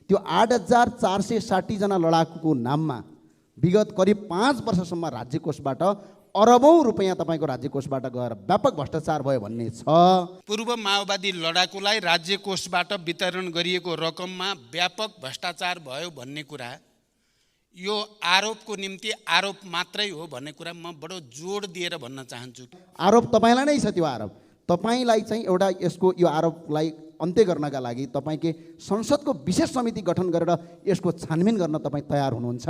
त्यो 8,460 जना लडाकुको नाममा विगत करिब 5 वर्षसम्म राज्य कोषबाट अरबौं रुपैयाँ तपाईँको राज्य कोषबाट गएर व्यापक भ्रष्टाचार भयो भन्ने छ। पूर्व माओवादी लडाकुलाई राज्य कोषबाट वितरण गरिएको रकममा व्यापक भ्रष्टाचार भयो भन्ने कुरा यो आरोपको निम्ति आरोप मात्रै हो भन्ने कुरा म बडो जोड दिएर भन्न चाहन्छु। आरोप तपाईँलाई नै छ। त्यो आरोप तपाईँलाई चाहिँ एउटा यसको यो आरोपलाई अन्त्य गर्नका लागि तपाईँकै संसदको विशेष समिति गठन गरेर यसको छानबिन गर्न तपाईँ तयार हुनुहुन्छ?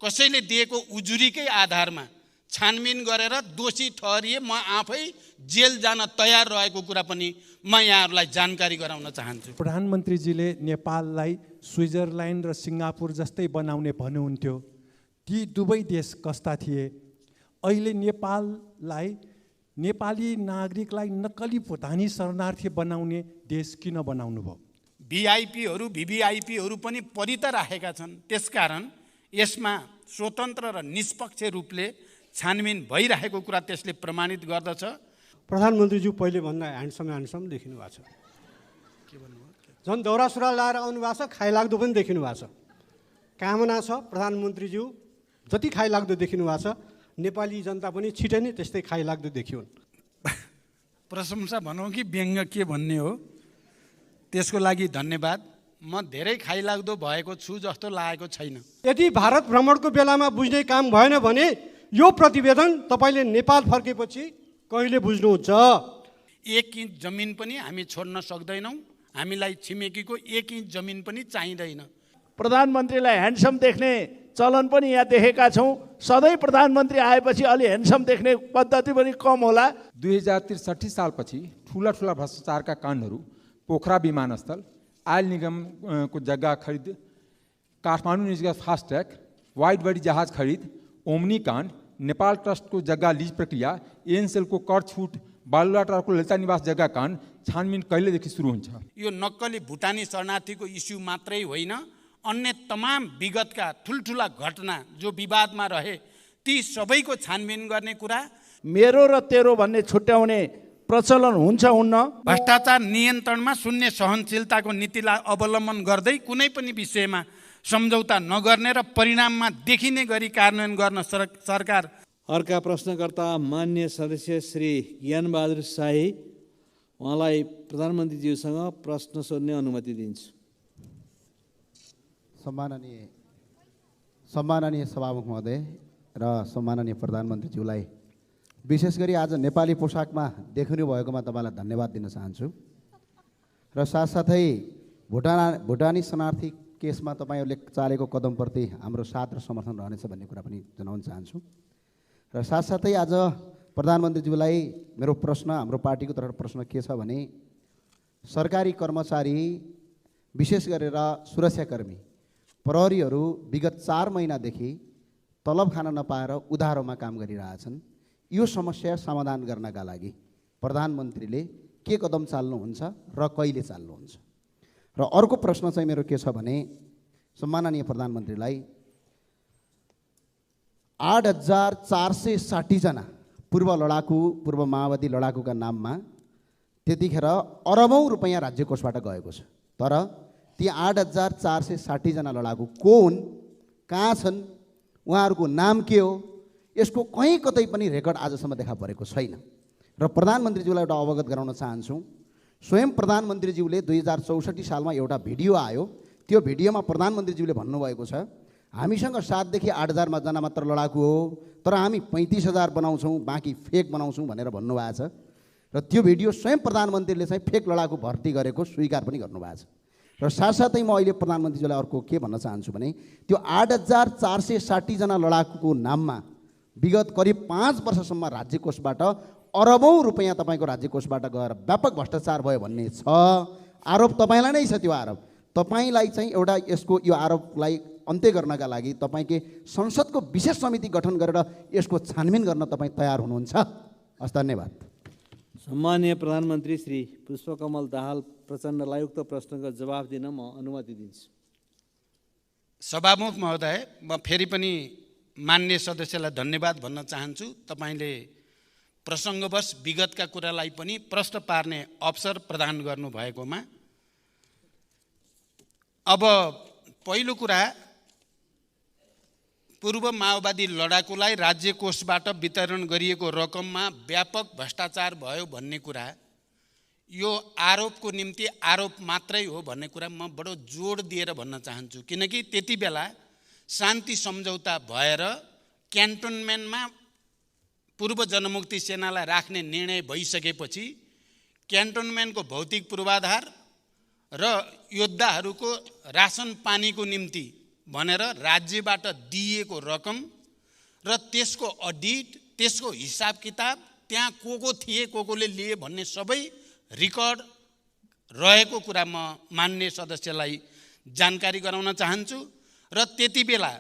कसैले दिएको उजुरीकै आधारमा छानबिन गरेर दोषी ठहरिए म आफै जेल जान तयार रहेको कुरा पनि म यहाँहरूलाई जानकारी गराउन चाहन्छु। प्रधानमन्त्रीजीले नेपाललाई स्विजरल्यान्ड र सिङ्गापुर जस्तै बनाउने भन्नुहुन्थ्यो। ती दुवै देश कस्ता थिए? अहिले नेपाललाई नेपाली नागरिकलाई नक्कली भुटानी शरणार्थी बनाउने देश किन बनाउनु भयो? भिआइपीहरू भिभिआइपीहरू पनि परि त राखेका छन्। त्यसकारण यसमा स्वतन्त्र र निष्पक्ष रूपले छानबिन भइरहेको कुरा त्यसले प्रमाणित गर्दछ। प्रधानमन्त्रीज्यू पहिले भन्दा ह्यान्डसम देखिनु भएको छ। के भन्नुभयो? झन् दौरा सुरुवाल लाएर आउनु भएको छ, खाइलाग्दो पनि देखिनु भएको छ। कामना छ प्रधानमन्त्रीज्यू जति खाइलाग्दो देखिनु भएको छ, नेपाली जनता पनि छिटै नै त्यस्तै खाइलाग्दो देखियोन्। प्रशंसा भनौँ कि व्यङ्ग्य के भन्ने हो, त्यसको लागि धन्यवाद। म धेरै खाइलाग्दो भएको छु जस्तो लागेको छैन। यदि भारत भ्रमणको बेलामा बुझ्ने काम भएन भने यो प्रतिवेदन तपाईँले नेपाल फर्केपछि कहिले बुझ्नुहुन्छ? 1 इन्च जमिन पनि हामी छोड्न सक्दैनौँ। हामीलाई छिमेकीको 1 इन्च जमिन पनि चाहिँदैन। प्रधानमन्त्रीलाई ह्यान्डसम देख्ने चलन पनि यहाँ देखेका छौँ। सधैँ प्रधानमन्त्री आएपछि अलि ह्यान्डसम देख्ने पद्धति पनि कम होला। 2063 सालपछि ठुला भ्रष्टाचारका काण्डहरू पोखरा विमानस्थल, आयल निगमको जग्गा खरिद, काठमाडौँ निजगत फास्ट्याग, वाइड बडी जहाज खरिद, ओम्नी काण्ड, नेपाल ट्रस्टको जग्गा लिज प्रक्रिया, एनसेलको कर छुट, बालुवाटारको ललिता निवास जग्गा काण्ड छानबिन कहिलेदेखि सुरु हुन्छ? यो नक्कली भुटानी शरणार्थीको इस्यु मात्रै होइन, अन्य तमाम विगतका ठुल्ठुला घटना जो विवादमा रहे ती सबैको छानबिन गर्ने कुरा। मेरो र तेरो भन्ने छुट्याउने प्रचलन हुन्छ हुन्न? भ्रष्टाचार नियन्त्रणमा शून्य सहनशीलताको नीतिलाई अवलम्बन गर्दै कुनै पनि विषयमा सम्झौता नगर्ने र परिणाममा देखिने गरी कार्यान्वयन गर्न सरकार। अर्का प्रश्नकर्ता मान्य सदस्य श्री ज्ञानबहादुर शाही, उहाँलाई प्रधानमन्त्रीज्यूसँग प्रश्न सोध्ने अनुमति दिन्छु। सम्माननीय सभामुख महोदय र सम्माननीय प्रधानमन्त्रीज्यूलाई विशेष गरी आज नेपाली पोसाकमा देखिनु भएकोमा तपाईँलाई धन्यवाद दिन चाहन्छु र साथसाथै भुटानी शरणार्थी केसमा तपाईँहरूले चालेको कदमप्रति हाम्रो साथ र समर्थन रहनेछ भन्ने कुरा पनि जनाउन चाहन्छु र साथसाथै आज प्रधानमन्त्रीज्यूलाई मेरो प्रश्न, हाम्रो पार्टीको तर्फबाट प्रश्न के छ भने सरकारी कर्मचारी विशेष गरेर सुरक्षाकर्मी प्रहरीहरू विगत 4 महिनादेखि तलब खान नपाएर उधारोमा काम गरिरहेछन्। यो समस्या समाधान गर्नका लागि प्रधानमन्त्रीले के कदम चाल्नुहुन्छ र कहिले चाल्नुहुन्छ? र अर्को प्रश्न चाहिँ मेरो के छ भने सम्माननीय प्रधानमन्त्रीलाई 8,460 जना पूर्व माओवादी लडाकुका नाममा त्यतिखेर अरबौं रुपैयाँ राज्य कोषबाट गएको छ। तर ती 8,460 जना लडाकु को हुन्, कहाँ छन्, उहाँहरूको नाम के हो, यसको कहीँ कतै पनि रेकर्ड आजसम्म देखा परेको छैन। र प्रधानमन्त्रीज्यूलाई एउटा अवगत गराउन चाहन्छु, स्वयं प्रधानमन्त्रीज्यूले 2064 सालमा एउटा भिडियो आयो। त्यो भिडियोमा प्रधानमन्त्रीज्यूले भन्नुभएको छ हामीसँग 7 देखि 8,000 जना मात्र लडाकु हो, तर हामी 35,000 बनाउँछौँ, बाँकी फेक बनाउँछौँ भनेर भन्नुभएको छ। र त्यो भिडियो स्वयं प्रधानमन्त्रीले चाहिँ फेक लडाकु भर्ती गरेको स्वीकार पनि गर्नुभएको छ। र साथसाथै म अहिले प्रधानमन्त्रीज्यूलाई अर्को के भन्न चाहन्छु भने त्यो 8,460 जना लडाकुको नाममा विगत करिब 5 वर्षसम्म राज्य कोषबाट अरबौं रुपैयाँ तपाईँको राज्य कोषबाट गएर व्यापक भ्रष्टाचार भयो भन्ने छ। आरोप तपाईँलाई नै छ। त्यो आरोप तपाईँलाई चाहिँ एउटा यसको यो आरोपलाई अन्त्य गर्नका लागि तपाईँकै संसदको विशेष समिति गठन गरेर यसको छानबिन गर्न तपाईँ तयार हुनुहुन्छ? हस्, धन्यवाद। सम्माननीय प्रधानमन्त्री श्री पुष्पकमल दाहाल प्रचण्डलाई उक्त प्रश्नको जवाफ दिन म अनुमति दिन्छु। सभामुख महोदय, म फेरि पनि मान्य सदस्यलाई धन्यवाद भन्न चाहन्छु। तपाईँले प्रसङ्गवश विगतका कुरालाई पनि प्रश्न पार्ने अवसर प्रदान गर्नुभएकोमा। अब पहिलो कुरा, पूर्व माओवादी लडाकुलाई राज्य कोषबाट वितरण गरिएको रकममा व्यापक भ्रष्टाचार भयो भन्ने कुरा, यो आरोपको निम्ति आरोप मात्रै हो भन्ने कुरा म बडो जोड दिएर भन्न चाहन्छु। किनकि त्यति बेला शान्ति सम्झौता भएर क्यान्टोनमेन्टमा पूर्व जनमुक्ति सेनालाई राख्ने निर्णय भइसकेपछि क्यान्टोनमेन्टको भौतिक पूर्वाधार र योद्धाहरूको रासन पानीको निम्ति भनेर राज्यबाट दिइएको रकम र त्यसको अडिट, त्यसको हिसाब किताब, त्यहाँ को थिए, कोले लिए भन्ने सबै रिकर्ड रहेको कुरा म मान्य सदस्यलाई जानकारी गराउन चाहन्छु। र त्यति बेला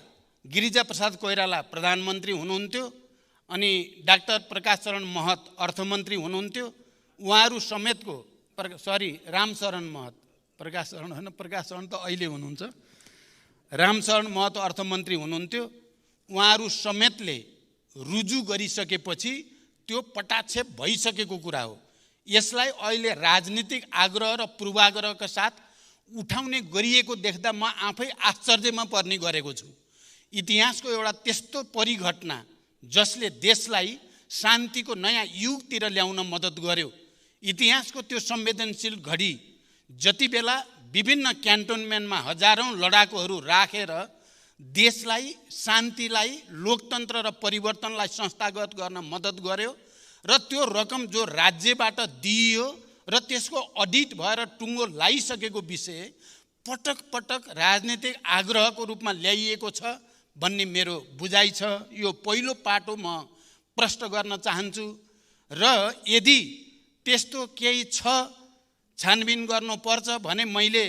गिरिजाप्रसाद कोइराला प्रधानमन्त्री हुनुहुन्थ्यो अनि डाक्टर प्रकाश शरण महत अर्थमन्त्री हुनुहुन्थ्यो। उहाँहरू समेतको रामशरण महत, प्रकाश शरण होइन, प्रकाश शरण त अहिले हुनुहुन्छ, रामशरण महत अर्थमन्त्री हुनुहुन्थ्यो। उहाँहरू समेतले रुजु गरिसकेपछि त्यो पटाक्षेप भइसकेको कुरा हो। यसलाई अहिले राजनीतिक आग्रह र पूर्वाग्रहका साथ उठाउने गरिएको देख्दा म आफै आश्चर्यमा पर्ने गरेको छु। इतिहासको एउटा त्यस्तो परिघटना जसले देशलाई शान्तिको नयाँ युगतिर ल्याउन मद्दत गर्यो, इतिहासको त्यो संवेदनशील घडी जति बेला विभिन्न क्यान्टोनमेन्टमा हजारौं लडाकुहरू राखेर देशलाई, शान्तिलाई, लोकतन्त्र र परिवर्तनलाई संस्थागत गर्न मद्दत गर्यो र त्यो रकम जो राज्यबाट दिइयो र त्यसको अडिट भएर टुङ्गो लागिसकेको विषय पटक पटक राजनीतिक आग्रहको रूपमा ल्याइएको छ भन्ने मेरो बुझाइ छ। यो पहिलो पाटो म प्रश्न गर्न चाहन्छु। र यदि त्यस्तो केही छ, छानबिन गर्नुपर्छ भने मैले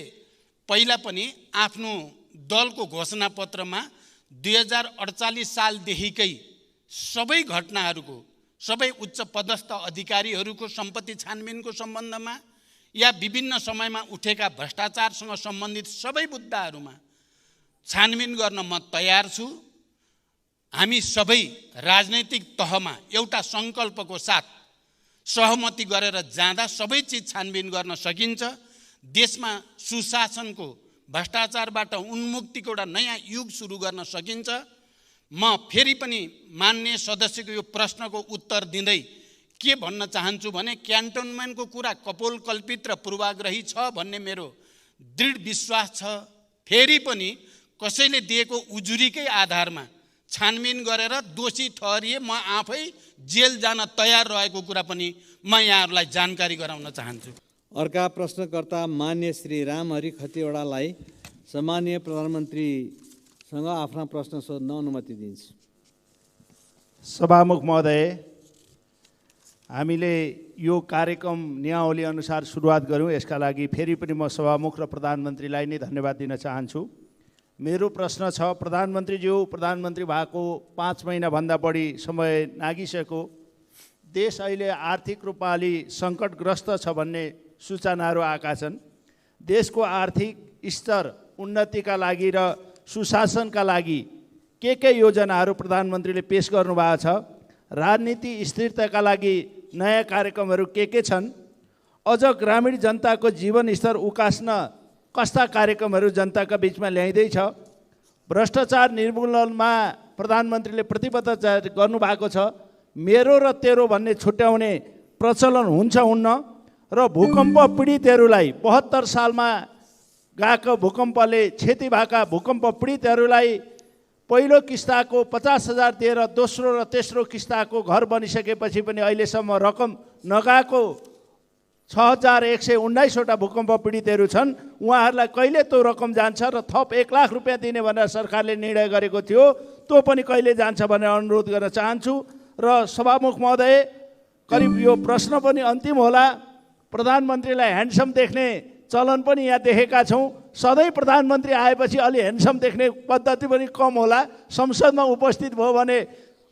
पहिला पनि आफ्नो दलको घोषणापत्रमा 2048 सालदेखिकै सबै घटनाहरूको, सबै उच्च पदस्थ अधिकारीहरूको सम्पत्ति छानबिनको सम्बन्धमा या विभिन्न समयमा उठेका भ्रष्टाचारसँग सम्बन्धित सबै मुद्दाहरूमा छानबिन गर्न म तयार छु। हामी सबै राजनैतिक तहमा एउटा सङ्कल्पको साथ सहमति गरेर जाँदा सबै चिज छानबिन गर्न सकिन्छ। देशमा सुशासनको, भ्रष्टाचारबाट उन्मुक्तिको एउटा नयाँ युग सुरु गर्न सकिन्छ। म फेरि पनि मान्य सदस्यको यो प्रश्नको उत्तर दिँदै के भन्न चाहन्छु भने क्यान्टोनमेन्टको कुरा कपोलकल्पित र पूर्वाग्रही छ भन्ने मेरो दृढ विश्वास छ। फेरि पनि कसैले दिएको उजुरीकै आधारमा छानबिन गरेर दोषी ठहरिए म आफै जेल जान तयार रहेको कुरा पनि म यहाँहरूलाई जानकारी गराउन चाहन्छु। अर्का प्रश्नकर्ता मान्य श्री रामहरि खतिवडालाई सम्माननीय प्रधानमन्त्रीसँग आफ्ना प्रश्न सोध्न अनुमति दिन्छु। सभामुख महोदय, हामीले यो कार्यक्रम नियमावली अनुसार सुरुवात गऱ्यौँ। यसका लागि फेरि पनि म सभामुख र प्रधानमन्त्रीलाई नै धन्यवाद दिन चाहन्छु। मेरो प्रश्न छ, प्रधानमन्त्रीज्यू, प्रधानमन्त्री भएको 5 महिनाभन्दा बढी समय नागिसक्यो। देश अहिले आर्थिक रूपमा अलि सङ्कटग्रस्त छ भन्ने सूचनाहरू आएका छन्। देशको आर्थिक स्तर उन्नतिका लागि र सुशासनका लागि के योजनाहरू प्रधानमन्त्रीले पेश गर्नुभएको छ? राजनीति स्थिरताका लागि नयाँ कार्यक्रमहरू के छन्? अझ ग्रामीण जनताको जीवन स्तर उकास्न कस्ता कार्यक्रमहरू जनताका बिचमा ल्याइँदैछ? भ्रष्टाचार निर्मूलनमा प्रधानमन्त्रीले प्रतिबद्धता गर्नुभएको छ। मेरो र तेरो भन्ने छुट्याउने प्रचलन हुन्छ हुन्न? र भूकम्प पीडितहरूलाई 72 सालमा गएको भूकम्पले क्षति भएका भूकम्प पीडितहरूलाई पहिलो किस्ताको 50,000 दिएर दोस्रो र तेस्रो किस्ताको घर बनिसकेपछि पनि अहिलेसम्म रकम नगएको 6,119वटा भूकम्प पीडितहरू छन्। उहाँहरूलाई कहिले त्यो रकम जान्छ र थप 1 लाख रुपियाँ दिने भनेर सरकारले निर्णय गरेको थियो, त्यो पनि कहिले जान्छ भनेर अनुरोध गर्न चाहन्छु। र सभामुख महोदय, करिब यो प्रश्न पनि अन्तिम होला। प्रधानमन्त्रीलाई ह्यान्डसम देख्ने चलन पनि यहाँ देखेका छौँ। सधैँ प्रधानमन्त्री आएपछि अलि ह्यान्डसम देख्ने पद्धति पनि कम होला। संसदमा उपस्थित भयो भने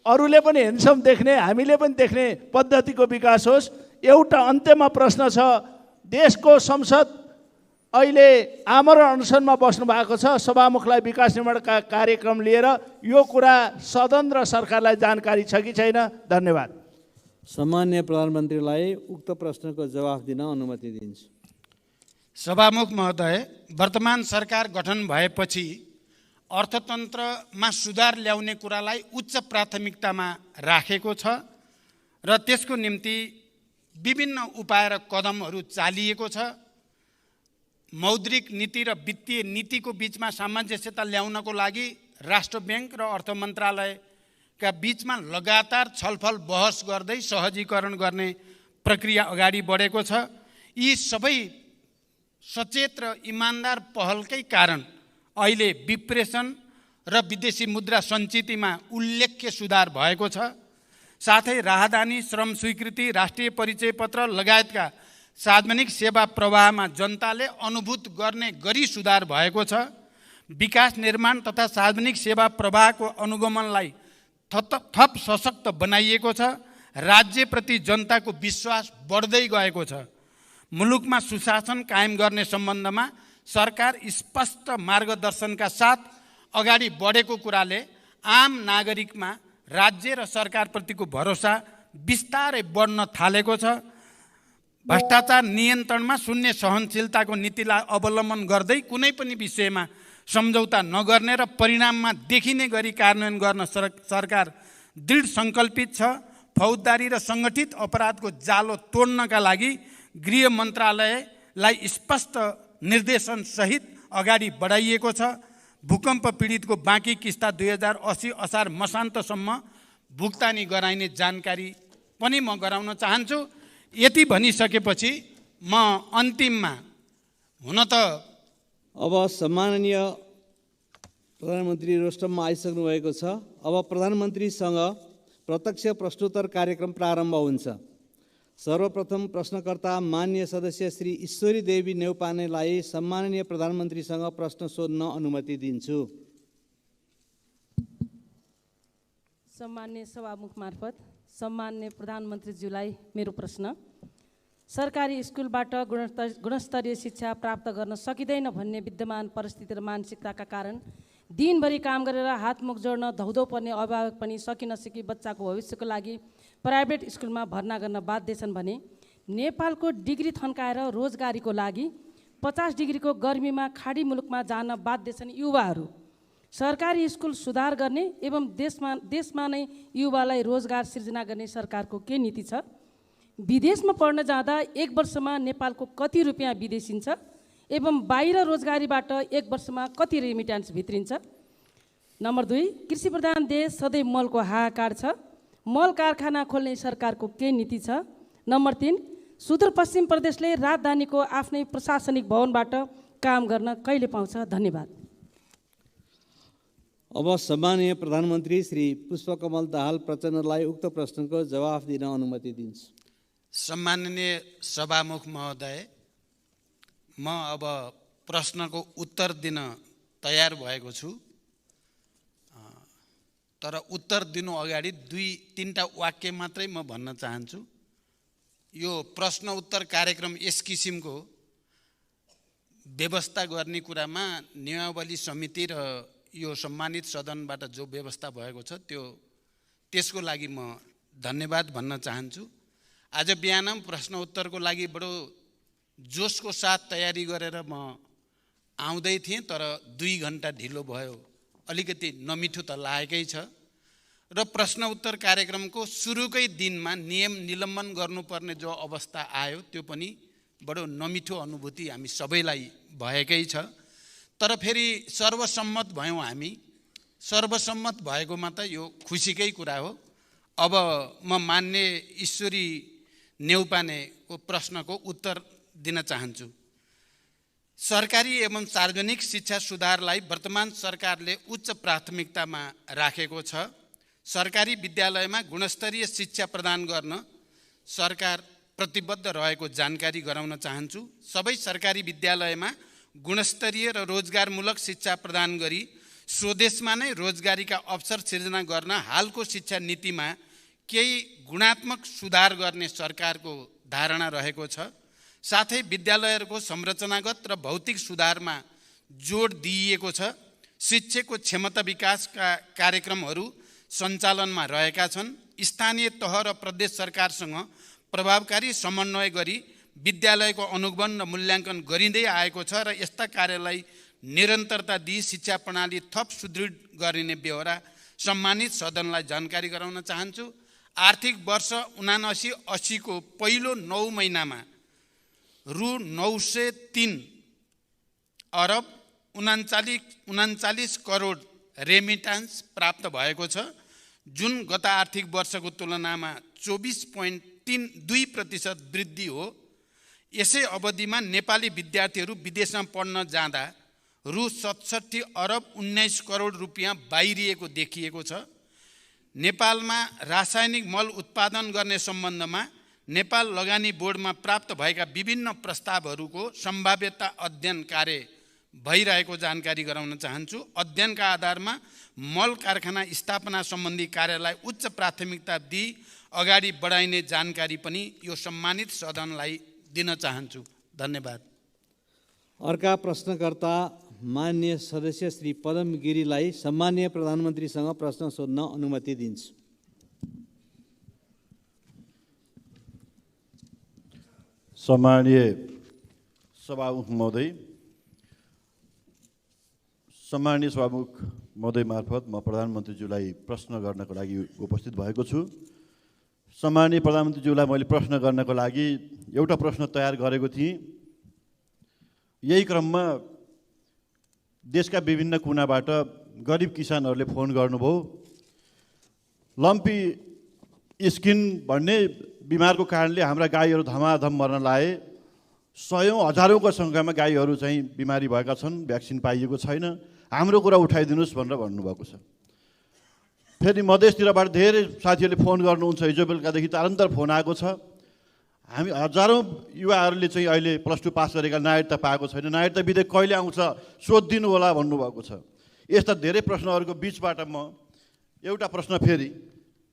अरूले पनि ह्यान्डसम देख्ने, हामीले पनि देख्ने पद्धतिको विकास होस्। एउटा अन्त्यमा प्रश्न छ, देशको संसद अहिले आमरण अनसनमा बस्नु भएको छ। सभामुखलाई विकास निर्माणका कार्यक्रम लिएर यो कुरा सदन र सरकारलाई जानकारी छ कि छैन? धन्यवाद। सम्माननीय प्रधानमन्त्रीलाई उक्त प्रश्नको जवाफ दिन अनुमति दिन्छु। सभामुख महोदय, वर्तमान सरकार गठन भएपछि अर्थतन्त्रमा सुधार ल्याउने कुरालाई उच्च प्राथमिकतामा राखेको छ र त्यसको निम्ति विभिन्न उपाय र कदमहरू चालिएको छ। मौद्रिक नीति र वित्तीय नीतिको बीचमा सामञ्जस्यता ल्याउनको लागि राष्ट्र ब्याङ्क र अर्थ मन्त्रालयका बीचमा लगातार छलफल बहस गर्दै सहजीकरण गर्ने प्रक्रिया अगाडि बढेको छ। यी सबै सचेत र इमान्दार पहलकै कारण अहिले विप्रेषण र विदेशी मुद्रा सञ्चितिमा उल्लेख्य सुधार भएको छ। साथै राहदानी, श्रम स्वीकृति, राष्ट्रिय परिचय पत्र लगायतका सार्वजनिक सेवा प्रवाहमा जनताले अनुभूत गर्ने गरी सुधार भएको छ। विकास निर्माण तथा सार्वजनिक सेवा प्रवाहको अनुगमनलाई थप सशक्त बनाइएको छ। राज्यप्रति जनताको विश्वास बढ्दै गएको छ। मुलुकमा सुशासन कायम गर्ने सम्बन्धमा सरकार स्पष्ट मार्गदर्शनका साथ अगाडि बढेको कुराले आम नागरिकमा राज्य र सरकारप्रतिको भरोसा बिस्तारै बढ्न थालेको छ। भ्रष्टाचार नियन्त्रणमा शून्य सहनशीलताको नीतिलाई अवलम्बन गर्दै कुनै पनि विषयमा सम्झौता नगर्ने र परिणाममा देखिने गरी कार्यान्वयन गर्न सरकार दृढ सङ्कल्पित छ। फौजदारी र सङ्गठित अपराधको जालो तोड्नका लागि गृह मन्त्रालयलाई स्पष्ट निर्देशन सहित अगाडि बढाइएको छ। भूकम्प पीडितको बाँकी किस्ता 2080 असार मसान्तसम्म भुक्तानी गराइने जानकारी पनि म गराउन चाहन्छु। यति भनिसकेपछि म अन्तिममा हुन त अब सम्माननीय प्रधानमन्त्री रोस्टममा आइसक्नु भएको छ। अब प्रधानमन्त्रीसँग प्रत्यक्ष प्रश्नोत्तर कार्यक्रम प्रारम्भ हुन्छ। सर्वप्रथम प्रश्नकर्ता माननीय सदस्य श्री ईश्वरी देवी नेउपानेलाई सम्माननीय प्रधानमन्त्रीसँग प्रश्न सोध्न अनुमति दिन्छु। सम्मान्य सभामुख मार्फत सम्मान्य प्रधानमन्त्रीज्यूलाई मेरो प्रश्न, सरकारी स्कुलबाट गुणस्तरीय शिक्षा प्राप्त गर्न सकिँदैन भन्ने विद्यमान परिस्थिति र मानसिकताका कारण दिनभरि काम गरेर हातमुख जोड्न धौधौ पर्ने अभिभावक पनि सकि नसकी बच्चाको भविष्यको लागि प्राइभेट स्कुलमा भर्ना गर्न बाध्य छन् भने नेपालको डिग्री थन्काएर रोजगारीको लागि 50 डिग्रीको गर्मीमा खाडी मुलुकमा जान बाध्य छन् युवाहरू। सरकारी स्कुल सुधार गर्ने एवं देशमा नै युवालाई रोजगार सिर्जना गर्ने सरकारको के नीति छ? विदेशमा पढ्न जाँदा 1 वर्षमा नेपालको कति रुपियाँ विदेशिन्छ एवं बाहिर रोजगारीबाट 1 वर्षमा कति रेमिट्यान्स भित्रिन्छ? नम्बर 2, कृषि प्रधान देश सधैँ मलको हाहाकार छ। मल कारखाना खोल्ने सरकारको के नीति छ? नम्बर 3, सुदूरपश्चिम प्रदेशले राजधानीको आफ्नै प्रशासनिक भवनबाट काम गर्न कहिले पाउँछ? धन्यवाद। अब सम्माननीय प्रधानमन्त्री श्री पुष्पकमल दाहाल प्रचण्डलाई उक्त प्रश्नको जवाफ दिन अनुमति दिन्छु। सम्माननीय सभामुख महोदय, म अब प्रश्नको उत्तर दिन तयार भएको छु। तर उत्तर दिनु अगाडि 2-3टा वाक्य मात्रै म भन्न चाहन्छु। यो प्रश्न उत्तर कार्यक्रम यस किसिमको व्यवस्था गर्ने कुरामा नियमावली समिति र यो सम्मानित सदनबाट जो व्यवस्था भएको छ त्यसको लागि म धन्यवाद भन्न चाहन्छु। आज बिहान प्रश्न उत्तरको लागि बडो जोसको साथ तयारी गरेर म आउँदै थिएँ, तर 2 घण्टा ढिलो भयो। अलिकति नमिठो त लागेकै छ र प्रश्न उत्तर कार्यक्रमको सुरुकै दिनमा नियम निलम्बन गर्नुपर्ने जो अवस्था आयो त्यो पनि बडो नमिठो अनुभूति हामी सबैलाई भएकै छ। तर फेरि सर्वसम्मत भयौँ हामी। सर्वसम्मत भएकोमा त यो खुसीकै कुरा हो। अब म मान्य ईश्वरी नेउपानेको प्रश्नको उत्तर दिन चाहन्छु। सरकारी एवं सार्वजनिक शिक्षा सुधारलाई वर्तमान सरकारले उच्च प्राथमिकतामा राखेको छ। सरकारी विद्यालयमा गुणस्तरीय शिक्षा प्रदान गर्न सरकार प्रतिबद्ध रहेको जानकारी गराउन चाहन्छु। सबै सरकारी विद्यालयमा गुणस्तरीय र रोजगारमूलक शिक्षा प्रदान गरी स्वदेशमा नै रोजगारीका अवसर सिर्जना गर्न हालको शिक्षा नीतिमा केही गुणात्मक सुधार गर्ने सरकारको धारणा रहेको छ। साथै विद्यालयहरूको संरचनागत र भौतिक सुधारमा जोड दिइएको छ। शिक्षकको क्षमता विकासका कार्यक्रमहरू सञ्चालनमा रहेका छन्। स्थानीय तह र प्रदेश सरकारसँग प्रभावकारी समन्वय गरी विद्यालयको अनुगमन र मूल्याङ्कन गरिँदै आएको छ र यस्ता कार्यलाई निरन्तरता दिई शिक्षा प्रणाली थप सुदृढ गरिने बेहोरा सम्मानित सदनलाई जानकारी गराउन चाहन्छु। आर्थिक वर्ष 79-80 को पहिलो 9 महिनामा रु 903 अरब 39 करोड रेमिटान्स प्राप्त भएको छ, जुन गत आर्थिक वर्षको तुलनामा 24.2% वृद्धि हो। यसै अवधिमा नेपाली विद्यार्थीहरू विदेशमा पढ्न जाँदा रु 67 अरब 19 करोड रुपियाँ बाहिरिएको देखिएको छ। नेपालमा रासायनिक मल उत्पादन गर्ने सम्बन्धमा नेपाल लगानी बोर्डमा प्राप्त भएका विभिन्न प्रस्तावहरूको सम्भाव्यता अध्ययन कार्य भइरहेको जानकारी गराउन चाहन्छु। अध्ययनका आधारमा मल कारखाना स्थापना सम्बन्धी कार्यलाई उच्च प्राथमिकता दिई अगाडि बढाइने जानकारी पनि यो सम्मानित सदनलाई दिन चाहन्छु। धन्यवाद। अर्का प्रश्नकर्ता माननीय सदस्य श्री पदम गिरीलाई सम्माननीय प्रधानमन्त्रीसँग प्रश्न सोध्न अनुमति दिन्छु। सम्माननीय सभामुख महोदय, सम्माननीय सभामुख महोदय मार्फत म प्रधानमन्त्रीज्यूलाई प्रश्न गर्नको लागि उपस्थित भएको छु। सम्माननीय प्रधानमन्त्रीज्यूलाई मैले प्रश्न गर्नको लागि एउटा प्रश्न तयार गरेको थिएँ। यही क्रममा देशका विभिन्न कुनाबाट गरिब किसानहरूले फोन गर्नुभयो। लम्पी स्किन भन्ने बिमारको कारणले हाम्रा गाईहरू धमाधम मर्न लागे। सयौँ हजारौँको सङ्ख्यामा गाईहरू चाहिँ बिमारी भएका छन्, भ्याक्सिन पाइएको छैन। हाम्रो कुरा उठाइदिनुहोस् भनेर भन्नुभएको छ। फेरि मधेसतिरबाट धेरै साथीहरूले फोन गर्नुहुन्छ। हिजो बेलुकादेखि तारन्तर फोन आएको छ। हामी हजारौँ युवाहरूले चाहिँ अहिले +2 पास गरेका नागरिकता पाएको छैन। नागरिकता विधेयक कहिले आउँछ सोधिदिनु होला भन्नुभएको छ। यस्ता धेरै प्रश्नहरूको बिचबाट म एउटा प्रश्न फेरि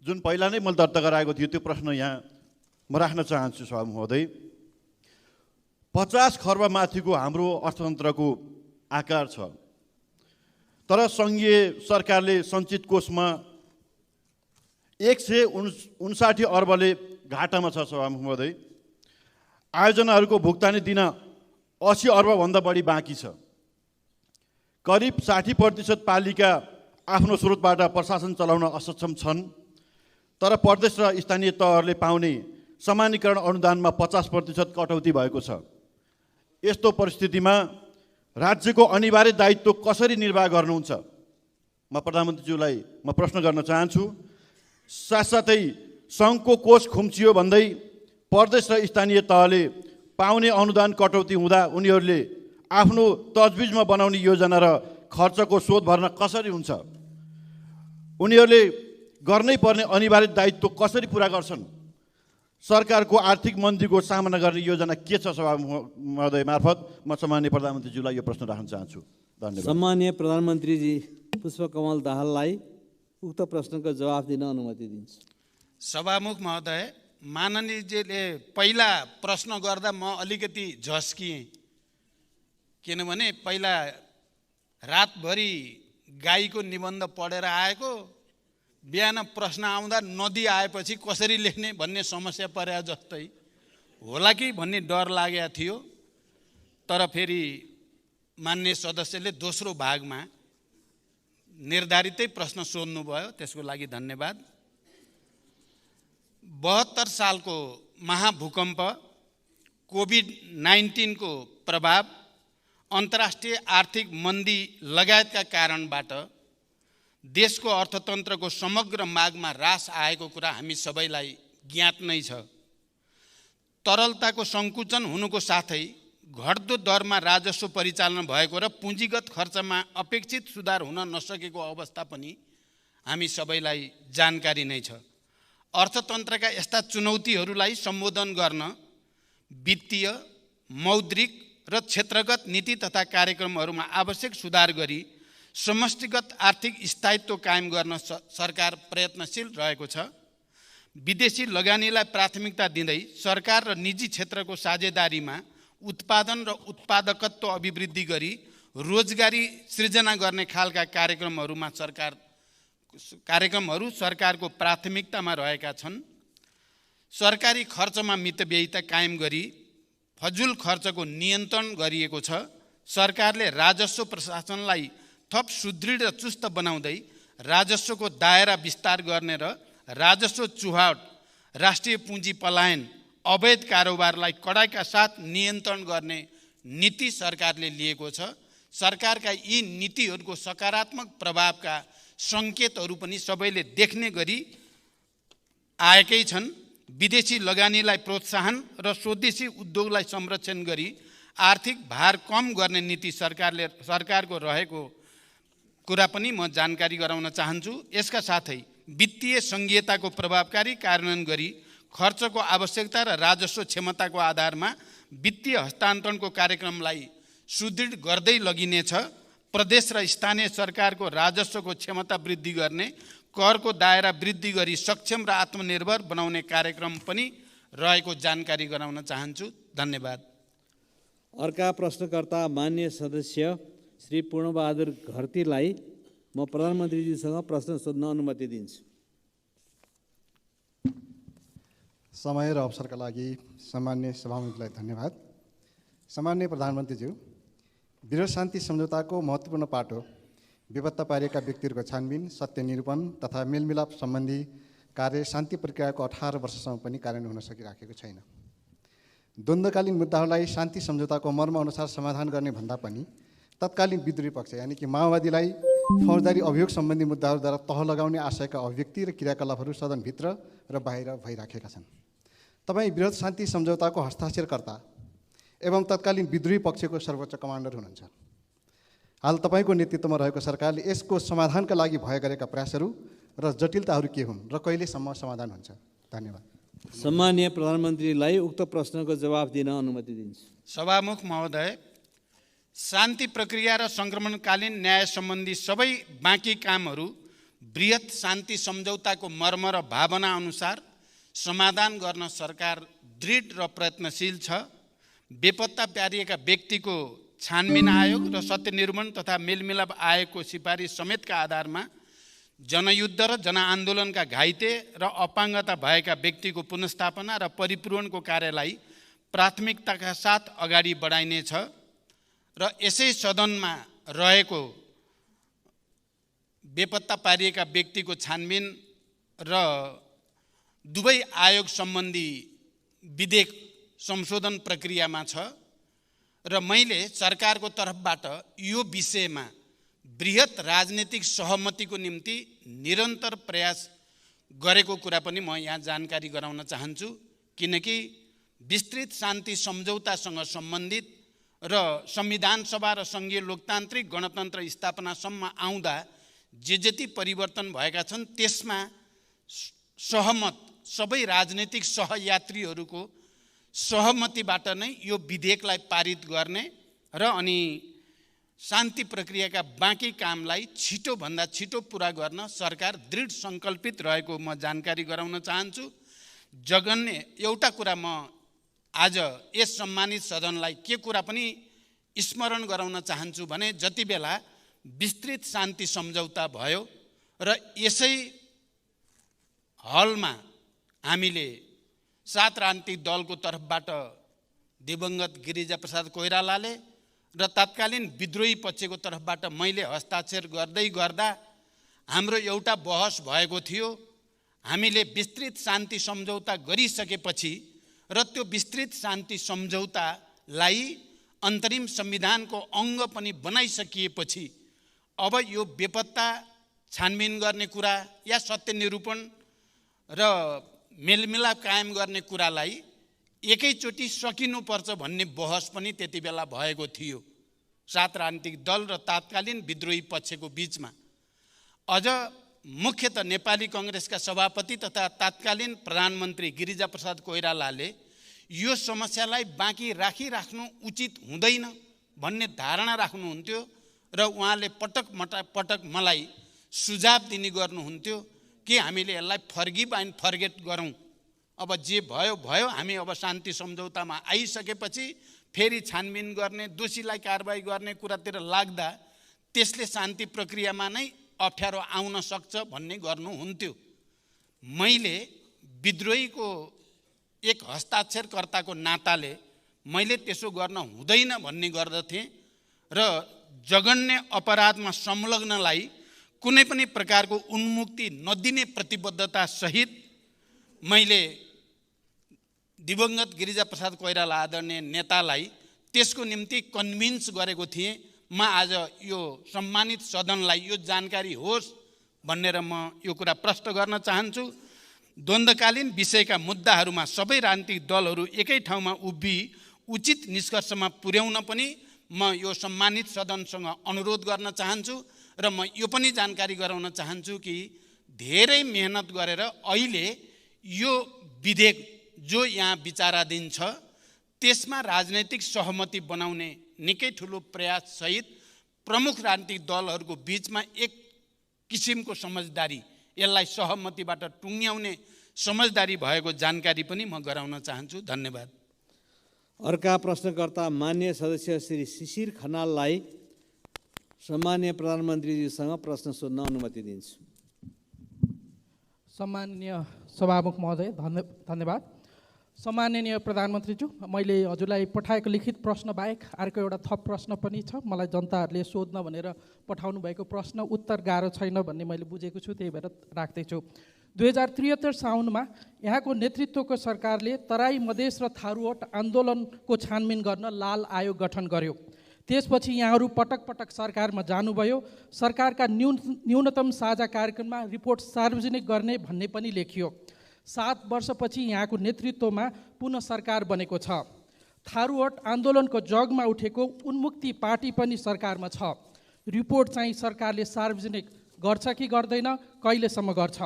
जुन पहिला नै मैले दर्ता गराएको थियो त्यो प्रश्न यहाँ म राख्न चाहन्छु। सभा महोदय, 50 खर्ब माथिको हाम्रो अर्थतन्त्रको आकार छ, तर सङ्घीय सरकारले सञ्चित कोषमा 159 अर्बले घाटामा छ। सभामुख महोदय, आयोजनाहरूको भुक्तानी दिन 80 अर्बभन्दा बढी बाँकी छ। करिब 60% पालिका आफ्नो स्रोतबाट प्रशासन चलाउन असक्षम छन्, तर प्रदेश र स्थानीय तहहरूले पाउने समानीकरण अनुदानमा 50% कटौती भएको छ। यस्तो परिस्थितिमा राज्यको अनिवार्य दायित्व कसरी निर्वाह गर्नुहुन्छ? म प्रधानमन्त्रीज्यूलाई म प्रश्न गर्न चाहन्छु। साथसाथै सङ्घको कोष खुम्चियो भन्दै प्रदेश र स्थानीय तहले पाउने अनुदान कटौती हुँदा उनीहरूले आफ्नो तजबिजमा बनाउने योजना र खर्चको स्रोत भर्न कसरी हुन्छ? उनीहरूले गर्नै पर्ने अनिवार्य दायित्व कसरी पुरा गर्छन्? सरकारको आर्थिक मन्दीको सामना गर्ने योजना के छ? सभा महोदय मार्फत म सम्माननीय प्रधानमन्त्रीज्यूलाई यो प्रश्न राख्न चाहन्छु। धन्यवाद। सम्माननीय प्रधानमन्त्रीजी पुष्पकमल दाहाललाई उक्त प्रश्नको जवाफ दिन अनुमति दिन्छु। सभामुख महोदय, माननीयजीले पहिला प्रश्न गर्दा म अलिकति झस्किएँ, किनभने पहिला रातभरि गाईको निबन्ध पढेर आएको, बिहान प्रश्न आउँदा नदी आएपछि कसरी लेख्ने भन्ने समस्या परे जस्तै होला कि भन्ने डर लागेको थियो। तर फेरि मान्य सदस्यले दोस्रो भागमा निर्धारितै प्रश्न सोध्नुभयो, त्यसको लागि धन्यवाद। 72 सालको महाभूकम्प, कोभिड-19 को प्रभाव, अन्तर्राष्ट्रिय आर्थिक मन्दी लगायतका कारणबाट देशको अर्थतन्त्रको समग्र मागमा ह्रास आएको कुरा हामी सबैलाई ज्ञात नै छ। तरलताको सङ्कुचन हुनुको साथै घट्दो दरमा राजस्व परिचालन भएको र पुँजीगत खर्चमा अपेक्षित सुधार हुन नसकेको अवस्था पनि हामी सबैलाई जानकारी नै छ। अर्थतन्त्रका यस्ता चुनौतीहरूलाई सम्बोधन गर्न वित्तीय, मौद्रिक र क्षेत्रगत नीति तथा कार्यक्रमहरूमा आवश्यक सुधार गरी समष्टिगत आर्थिक स्थायित्व कायम गर्न सरकार प्रयत्नशील रहेको छ। विदेशी लगानीलाई प्राथमिकता दिँदै सरकार र निजी क्षेत्रको साझेदारीमा उत्पादन र उत्पादकत्व अभिवृद्धि गरी रोजगारी सृजना गर्ने खालका कार्यक्रमहरू सरकारको प्राथमिकतामा रहेका छन्। सरकारी खर्चमा मितव्ययिता कायम गरी फजुल खर्चको नियन्त्रण गरिएको छ। सरकारले राजस्व प्रशासनलाई थप सुदृढ र चुस्त बनाउँदै राजस्वको दायरा विस्तार गर्ने र राजस्व चुहावट, राष्ट्रिय पुँजी पलायन, अवैध कारोबारलाई कडाइका साथ नियन्त्रण गर्ने नीति सरकारले लिएको छ। सरकारका यी नीतिहरूको सकारात्मक प्रभावका सङ्केतहरू पनि सबैले देख्ने गरी आएकै छन्। विदेशी लगानीलाई प्रोत्साहन र स्वदेशी उद्योगलाई संरक्षण गरी आर्थिक भार कम गर्ने नीति सरकारको रहेको कुरा पनि म जानकारी गराउन चाहन्छु। यसका साथै वित्तीय सङ्घीयताको प्रभावकारी कार्यान्वयन गरी खर्चको आवश्यकता र राजस्व क्षमताको आधारमा वित्तीय हस्तान्तरणको कार्यक्रमलाई सुदृढ गर्दै लगिनेछ। प्रदेश र स्थानीय सरकारको राजस्वको क्षमता वृद्धि गर्ने, करको दायरा वृद्धि गरी सक्षम र आत्मनिर्भर बनाउने कार्यक्रम पनि रहेको जानकारी गराउन चाहन्छु। धन्यवाद। अर्का प्रश्नकर्ता मान्य सदस्य श्री पूर्णबहादुर घरतीलाई म प्रधानमन्त्रीजीसँग प्रश्न सोध्न अनुमति दिन्छु। समय र अवसरका लागि सम्मान्य सभामुखलाई धन्यवाद। सम्मान्य प्रधानमन्त्रीज्यू, विरोध शान्ति सम्झौताको महत्त्वपूर्ण पाटो बेपत्ता पारिएका व्यक्तिहरूको छानबिन, सत्य निरूपण तथा मेलमिलाप सम्बन्धी कार्य शान्ति प्रक्रियाको 18 वर्षसम्म पनि कार्यान्वयन हुन सकिराखेको छैन। द्वन्द्वकालीन मुद्दाहरूलाई शान्ति सम्झौताको मर्मअनुसार समाधान गर्ने भन्दा पनि तत्कालीन विद्रोही पक्ष यानि कि माओवादीलाई फौजदारी अभियोग सम्बन्धी मुद्दाहरूद्वारा तह लगाउने आशयका अभिव्यक्ति र क्रियाकलापहरू सदनभित्र र बाहिर भइराखेका छन्। तपाईँ विरोध शान्ति सम्झौताको हस्ताक्षरकर्ता एवं तत्कालीन विद्रोही पक्षको सर्वोच्च कमान्डर हुनुहुन्छ। हाल तपाईँको नेतृत्वमा रहेको सरकारले यसको समाधानका लागि भए गरेका प्रयासहरू र जटिलताहरू के हुन् र कहिलेसम्म समाधान हुन्छ? धन्यवाद। सम्मान्य प्रधानमन्त्रीलाई उक्त प्रश्नको जवाब दिन अनुमति दिन्छु। सभामुख महोदय, शान्ति प्रक्रिया र सङ्क्रमणकालीन न्याय सम्बन्धी सबै बाँकी कामहरू बृहत शान्ति सम्झौताको मर्म र भावना अनुसार समाधान गर्न सरकार दृढ र प्रयत्नशील छ। बेपत्ता पारिएका व्यक्तिको छानबिन आयोग र सत्य निरूपण तथा मेलमिलाप आयोगको सिफारिस समेतका आधारमा जनयुद्ध र जनआन्दोलनका घाइते र अपाङ्गता भएका व्यक्तिको पुनर्स्थापना र परिपूरणको कार्यलाई प्राथमिकताका साथ अगाडि बढाइनेछ र यसै सदनमा रहेको बेपत्ता पारिएका व्यक्तिको छानबिन र दुवै आयोग सम्बन्धी विधेयक संशोधन प्रक्रियामा छ र मैले सरकारको तर्फबाट यो विषयमा बृहत राजनीतिक सहमतिको निम्ति निरन्तर प्रयास गरेको कुरा पनि म यहाँ जानकारी गराउन चाहन्छु। किनकि विस्तृत शान्ति सम्झौतासँग सम्बन्धित र संविधान सभा र सङ्घीय लोकतान्त्रिक गणतन्त्र स्थापनासम्म आउँदा जे जति परिवर्तन भएका छन् त्यसमा सहमत सबै राजनीतिक सहयात्रीहरूको सहमतिबाट नै यो विधेयकलाई पारित गर्ने र अनि शान्ति प्रक्रियाका बाँकी कामलाई छिटोभन्दा छिटो पुरा गर्न सरकार दृढ सङ्कल्पित रहेको म जानकारी गराउन चाहन्छु। जगन्य एउटा कुरा म आज यस सम्मानित सदनलाई के कुरा पनि स्मरण गराउन चाहन्छु भने जति बेला विस्तृत शान्ति सम्झौता भयो र यसै हलमा हामीले 7 राजनीतिक दलको तर्फबाट दिवंगत गिरिजाप्रसाद कोइरालाले र तत्कालीन विद्रोही पक्षको तर्फबाट मैले हस्ताक्षर गर्दै गर्दा हाम्रो एउटा बहस भएको थियो। हामीले विस्तृत शान्ति सम्झौता गरिसकेपछि र त्यो विस्तृत शान्ति सम्झौतालाई अन्तरिम संविधानको अङ्ग पनि बनाइसकिएपछि अब यो बेपत्ता छानबिन गर्ने कुरा या सत्य निरूपण र मेलमिलाप कायम गर्ने कुरालाई एकैचोटि सकिनुपर्छ भन्ने बहस पनि त्यति बेला भएको थियो 7 राजनीतिक दल र तत्कालीन विद्रोही पक्षको बीचमा। अझ मुख्यतः नेपाली कांग्रेसका सभापति तथा तत्कालीन प्रधानमन्त्री गिरिजाप्रसाद कोइरालाले यो समस्यालाई बाँकी राखिराख्नु उचित हुँदैन भन्ने धारणा राख्नुहुन्थ्यो र उहाँले पटक मलाई सुझाव दिने गर्नुहुन्थ्यो कि हामीले यसलाई फर्गिभ एन्ड फर्गेट गरौँ। अब जे भयो भयो, हामी अब शान्ति सम्झौतामा आइसकेपछि फेरि छानबिन गर्ने, दोषीलाई कारबाही गर्ने कुरातिर लाग्दा त्यसले शान्ति प्रक्रियामा नै अप्ठ्यारो आउन सक्छ भन्ने गर्नुहुन्थ्यो। मैले विद्रोहीको एक हस्ताक्षरकर्ताको नाताले मैले त्यसो गर्न हुँदैन भन्ने गर्दथेँ र जघन्य अपराधमा संलग्नलाई कुनै पनि प्रकारको उन्मुक्ति नदिने प्रतिबद्धता सहित मैले दिवंगत गिरिजाप्रसाद कोइराला आदरणीय नेतालाई त्यसको निम्ति कन्भिन्स गरेको थिएँ। म आज यो सम्मानित सदनलाई यो जानकारी होस् भनेर म यो कुरा प्रश्न गर्न चाहन्छु। द्वन्द्वकालीन विषयका मुद्दाहरूमा सबै राजनीतिक दलहरू एकै ठाउँमा उभिई उचित निष्कर्षमा पुर्याउन पनि म यो सम्मानित सदनसँग अनुरोध गर्न चाहन्छु र म यो पनि जानकारी गराउन चाहन्छु कि धेरै मेहनत गरेर अहिले यो विधेयक जो यहाँ विचाराधीन छ त्यसमा राजनैतिक सहमति बनाउने निकै ठुलो प्रयास सहित प्रमुख राजनीतिक दलहरूको बीचमा एक किसिमको समझदारी, यसलाई सहमतिबाट टुङ्ग्याउने समझदारी भएको जानकारी पनि म गराउन चाहन्छु। धन्यवाद। अर्का प्रश्नकर्ता मान्य सदस्य श्री शिशिर खनाललाई सम्मान्य प्रधानमन्त्रीजीसँग प्रश्न सोध्न अनुमति दिन्छु। सम्माननीय सभामुख महोदय, धन्यवाद। सम्माननीय प्रधानमन्त्रीज्यू, मैले हजुरलाई पठाएको लिखित प्रश्न बाहेक अर्को एउटा थप प्रश्न पनि छ। मलाई जनताहरूले सोध्न भनेर पठाउनु भएको प्रश्न उत्तर गाह्रो छैन भन्ने मैले बुझेको छु, त्यही भएर राख्दैछु। 2073 साउनमा यहाँको नेतृत्वको सरकारले तराई मधेस र थारूवट आन्दोलनको छानबिन गर्न लाल आयोग गठन गर्यो। त्यसपछि यहाँहरू पटक पटक सरकारमा जानुभयो। सरकारका न्यूनतम साझा कार्यक्रममा रिपोर्ट सार्वजनिक गर्ने भन्ने पनि लेखियो। 7 वर्षपछि यहाँको नेतृत्वमा पुनः सरकार बनेको छ। थारूवट आन्दोलनको जगमा उठेको उन्मुक्ति पार्टी पनि सरकारमा छ। रिपोर्ट चाहिँ सरकारले सार्वजनिक गर्छ कि गर्दैन, कहिलेसम्म गर्छ?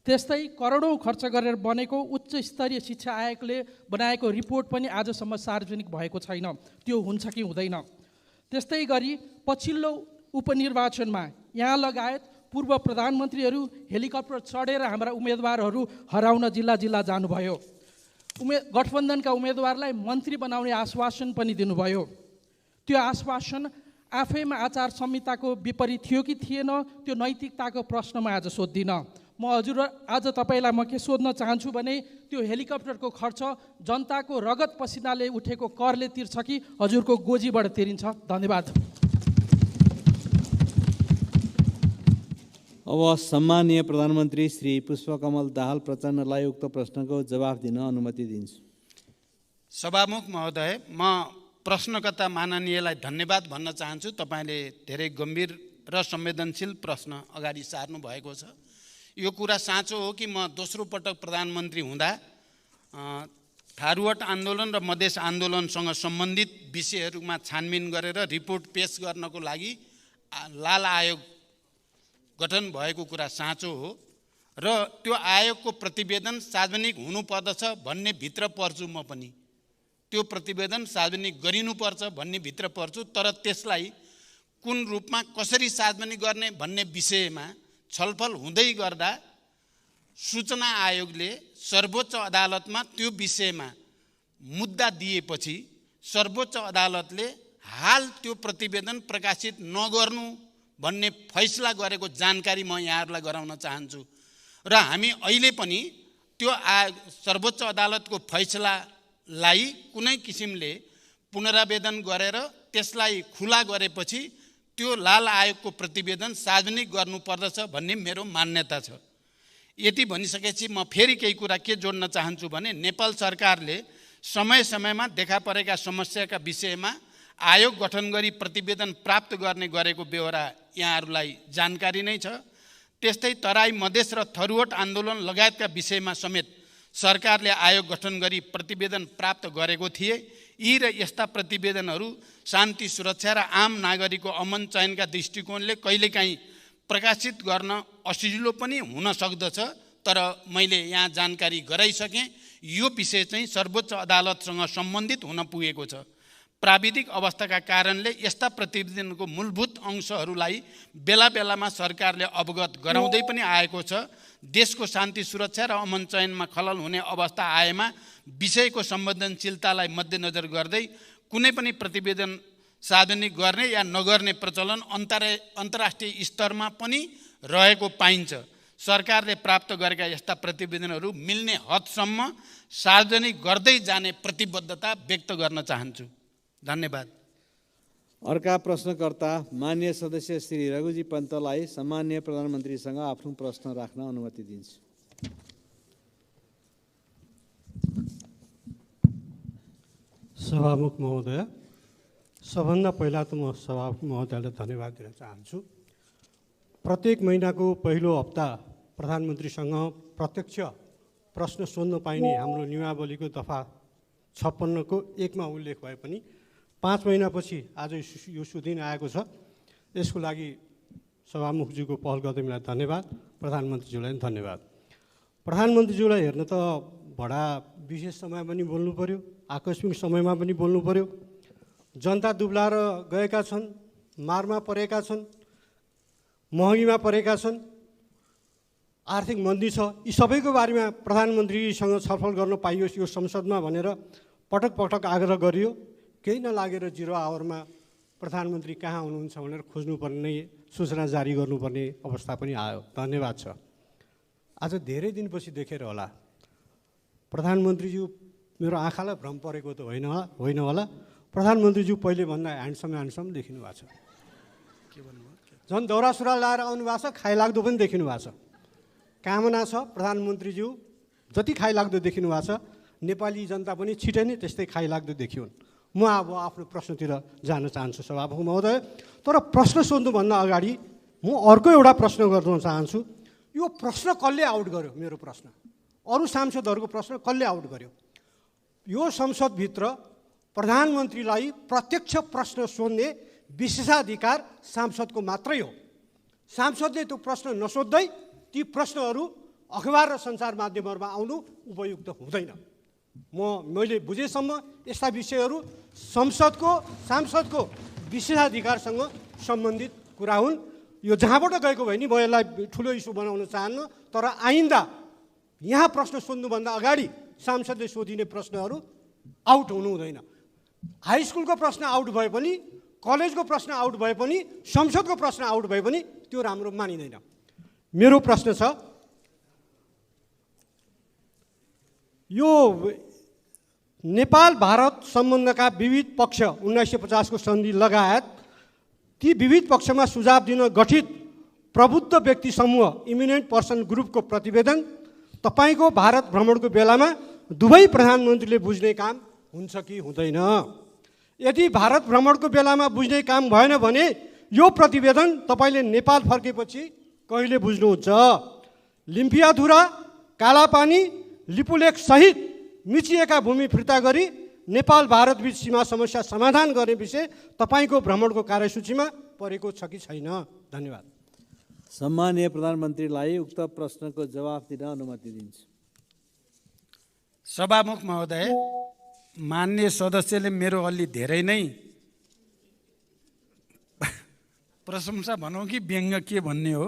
त्यस्तै करोडौँ खर्च गरेर बनेको उच्च स्तरीय शिक्षा आयोगले बनाएको रिपोर्ट पनि आजसम्म सार्वजनिक भएको छैन, त्यो हुन्छ कि हुँदैन? त्यस्तै गरी पछिल्लो उपनिर्वाचनमा यहाँ लगायत पूर्व प्रधानमन्त्रीहरू हेलिकप्टर चढेर हाम्रा उम्मेदवारहरू हराउन जिल्ला जिल्ला जानुभयो। गठबन्धनका उम्मेदवारलाई मन्त्री बनाउने आश्वासन पनि दिनुभयो। त्यो आश्वासन आफैमा आचार संहिताको विपरीत थियो कि थिएन, त्यो नैतिकताको प्रश्न म आज सोध्दिनँ। म आज तपाईँलाई म के सोध्न चाहन्छु भने त्यो हेलिकप्टरको खर्च जनताको रगत पसिनाले उठेको करले तिर्छ कि हजुरको गोजीबाट तिरिन्छ? धन्यवाद। अब सम्माननीय प्रधानमन्त्री श्री पुष्पकमल दाहाल प्रचण्डलाई उक्त प्रश्नको जवाफ दिन अनुमति दिन्छु। सभामुख महोदय, म प्रश्नकर्ता माननीयलाई धन्यवाद भन्न चाहन्छु। तपाईँले धेरै गम्भीर र संवेदनशील प्रश्न अगाडि सार्नु भएको छ। यो कुरा साँचो हो कि म दोस्रो पटक प्रधानमन्त्री हुँदा थारूवट आन्दोलन र मधेस आन्दोलनसँग सम्बन्धित विषयहरूमा छानबिन गरेर रिपोर्ट पेश गर्नको लागि लाल आयोग गठन भएको कुरा साँचो हो र त्यो आयोगको प्रतिवेदन सार्वजनिक हुनुपर्दछ भन्ने भित्र पर्छु म पनि। त्यो प्रतिवेदन सार्वजनिक गरिनुपर्छ भन्ने भित्र पर्छु, तर त्यसलाई कुन रूपमा कसरी सार्वजनिक गर्ने भन्ने विषयमा छलफल हुँदै गर्दा सूचना आयोगले सर्वोच्च अदालतमा त्यो विषयमा मुद्दा दिएपछि सर्वोच्च अदालतले हाल त्यो प्रतिवेदन प्रकाशित नगर्नु भन्ने फैसला गरेको जानकारी म यहाँहरूलाई गराउन चाहन्छु। र हामी अहिले पनि त्यो सर्वोच्च अदालतको फैसलालाई कुनै किसिमले पुनरावेदन गरेर त्यसलाई खुला गरेपछि त्यो लाल आयोगको प्रतिवेदन सार्वजनिक गर्नुपर्दछ भन्ने मेरो मान्यता छ। यति भनिसकेपछि म फेरि केही कुरा के जोड्न चाहन्छु भने नेपाल सरकारले समय समयमा देखा परेका समस्याका विषयमा आयोग गठन गरी प्रतिवेदन प्राप्त गर्ने गरेको बेहोरा यहाँहरूलाई जानकारी नै छ। त्यस्तै तराई मधेस र थरुवट आन्दोलन लगायतका विषयमा समेत सरकारले आयोग गठन गरी प्रतिवेदन प्राप्त गरेको थिए। यी र यस्ता प्रतिवेदनहरू शान्ति सुरक्षा र आम नागरिकको अमन चयनका दृष्टिकोणले कहिलेकाहीँ प्रकाशित गर्न असजिलो पनि हुन सक्दछ, तर मैले यहाँ जानकारी गराइसकेँ। यो विषय चाहिँ सर्वोच्च अदालतसँग सम्बन्धित हुन पुगेको छ। प्राविधिक अवस्थाका कारणले यस्ता प्रतिवेदनको मूलभूत अंशहरूलाई बेला बेलामा सरकारले अवगत गराउँदै पनि आएको छ। देशको शान्ति सुरक्षा र अमन चयनमा खलल हुने अवस्था आएमा विषयको संवेदनशीलतालाई मध्यनजर गर्दै कुनै पनि प्रतिवेदन सार्वजनिक गर्ने या नगर्ने प्रचलन अन्तर्राष्ट्रिय स्तरमा पनि रहेको पाइन्छ। सरकारले प्राप्त गरेका यस्ता प्रतिवेदनहरू मिल्ने हदसम्म सार्वजनिक गर्दै जाने प्रतिबद्धता व्यक्त गर्न चाहन्छु। धन्यवाद। अर्का प्रश्नकर्ता माननीय सदस्य श्री रघुजी पन्तलाई सम्माननीय प्रधानमन्त्रीसँग आफ्नो प्रश्न राख्न अनुमति दिन्छु। सभामुख महोदय, सबभन्दा पहिला त म सभामुख महोदयलाई धन्यवाद दिन चाहन्छु। प्रत्येक महिनाको पहिलो हप्ता प्रधानमन्त्रीसँग प्रत्यक्ष प्रश्न सोध्न पाइने हाम्रो नियमावलीको दफा 56 को 1 मा उल्लेख भए पनि 5 महिनापछि आज यो सुदिन आएको छ। यसको लागि सभामुखज्यूको पहल गर्दैलाई धन्यवाद, प्रधानमन्त्रीज्यूलाई पनि धन्यवाद। प्रधानमन्त्रीज्यूलाई हेर्न त बडा विशेष समय पनि बोल्नु पर्यो, आकस्मिक समयमा पनि बोल्नु पर्यो। जनता दुब्लाएर गएका छन्, मारमा परेका छन्, महँगीमा परेका छन्, आर्थिक मन्दी छ। यी सबैको बारेमा प्रधानमन्त्रीसँग छलफल गर्न पाइयोस् यो संसदमा भनेर पटक पटक आग्रह गरियो। केही नलागेर 0 आवरमा प्रधानमन्त्री कहाँ हुनुहुन्छ भनेर खोज्नुपर्ने, सूचना जारी गर्नुपर्ने अवस्था पनि आयो। धन्यवाद छ। आज धेरै दिनपछि देखेर होला प्रधानमन्त्रीज्यू, मेरो आँखालाई भ्रम परेको त होइन होला, प्रधानमन्त्रीज्यू पहिले भन्दा ह्यान्डसम देखिनु भएको छ। झन् दौरा सुरुवाल लाएर आउनु भएको छ, खाइलाग्दो पनि देखिनु भएको छ। कामना छ प्रधानमन्त्रीज्यू जति खाइलाग्दो देखिनु भएको छ, नेपाली जनता पनि छिटै नै त्यस्तै खाइलाग्दो देखिउन्। म अब आफ्नो प्रश्नतिर जान चाहन्छु सभामुख महोदय। तर प्रश्न सोध्नुभन्दा अगाडि म अर्को एउटा प्रश्न गर्न चाहन्छु। यो प्रश्न कसले आउट गर्यो? मेरो प्रश्न, अरू सांसदहरूको प्रश्न कसले आउट गर्यो? यो संसदभित्र प्रधानमन्त्रीलाई प्रत्यक्ष प्रश्न सोध्ने विशेषाधिकार सांसदको मात्रै हो। सांसदले त्यो प्रश्न नसोध्दै ती प्रश्नहरू अखबार र सञ्चार माध्यमहरूमा आउनु उपयुक्त हुँदैन। मैले बुझेसम्म यस्ता विषयहरू सांसदको विशेषाधिकारसँग सम्बन्धित कुरा हुन्। यो जहाँबाट गएको भए नि म यसलाई ठुलो इस्यु बनाउन चाहन्न, तर आइन्दा यहाँ प्रश्न सोध्नुभन्दा अगाडि सांसदले सोधिने प्रश्नहरू आउट हुनु हुँदैन। हाई स्कुलको प्रश्न आउट भए पनि, कलेजको प्रश्न आउट भए पनि, संसदको प्रश्न आउट भए पनि त्यो राम्रो मानिँदैन। मेरो प्रश्न छ, यो नेपाल भारत सम्बन्धका विविध पक्ष 1950 को सन्धि लगायत ती विविध पक्षमा सुझाव दिन गठित प्रबुद्ध व्यक्ति समूह इमिनेन्ट पर्सन ग्रुपको प्रतिवेदन तपाईको भारत भ्रमणको बेलामा दुवै प्रधानमन्त्रीले बुझ्ने काम हुन्छ कि हुँदैन? यदि भारत भ्रमणको बेलामा बुझ्ने काम भएन भने यो प्रतिवेदन तपाईले नेपाल फर्केपछि कहिले बुझ्नुहुन्छ? लिम्पियाधुरा, कालापानी, लिपुलेख सहित मिचिएका भूमि फिर्ता गरी नेपाल भारत बीच सीमा समस्या समाधान गर्ने विषय तपाईको भ्रमणको कार्यसूचीमा परेको छ कि छैन? धन्यवाद। सम्माननीय प्रधानमन्त्रीलाई उक्त प्रश्नको जवाफ दिन अनुमति दिन्छु। सभामुख महोदय, मान्य सदस्यले मेरो अलि धेरै नै प्रशंसा भनौँ कि व्यङ्ग के भन्ने हो,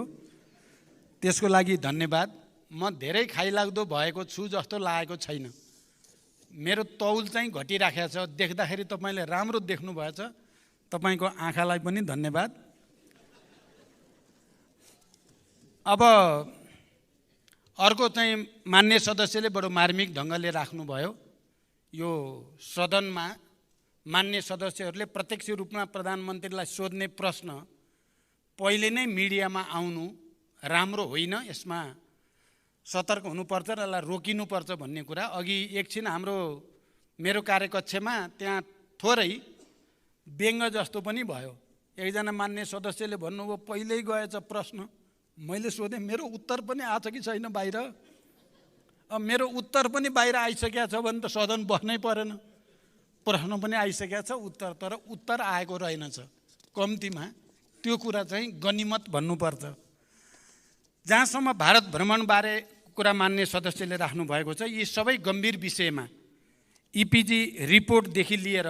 त्यसको लागि धन्यवाद। म धेरै खाइलाग्दो भएको छु जस्तो लागेको छैन। मेरो तौल चाहिँ घटिराखेको छ, देख्दाखेरि तपाईँले राम्रो देख्नुभएछ। तपाईँको आँखालाई पनि धन्यवाद। अब अर्को चाहिँ मान्य सदस्यले बडो मार्मिक ढङ्गले राख्नुभयो। यो सदनमा मान्य सदस्यहरूले प्रत्यक्ष रूपमा प्रधानमन्त्रीलाई सोध्ने प्रश्न पहिले नै मिडियामा आउनु राम्रो होइन, यसमा सतर्क हुनुपर्छ र यसलाई रोकिनुपर्छ भन्ने कुरा। अघि एकछिन मेरो कार्यकक्षमा त्यहाँ थोरै व्यङ्ग जस्तो पनि भयो। एकजना मान्य सदस्यले भन्नुभयो पहिल्यै गएछ प्रश्न, मैले सोधेँ मेरो उत्तर पनि आछ कि छैन बाहिर? अब मेरो उत्तर पनि बाहिर आइसकेको छ भने त सदन बस्नै परेन। प्रश्न पनि आइसकेको छ, तर उत्तर आएको रहेनछ। कम्तीमा त्यो कुरा चाहिँ गनिमत भन्नुपर्छ। जहाँसम्म भारत भ्रमणबारे कुरा मान्य सदस्यले राख्नु भएको छ, यी सबै गम्भीर विषयमा इपिजी रिपोर्टदेखि लिएर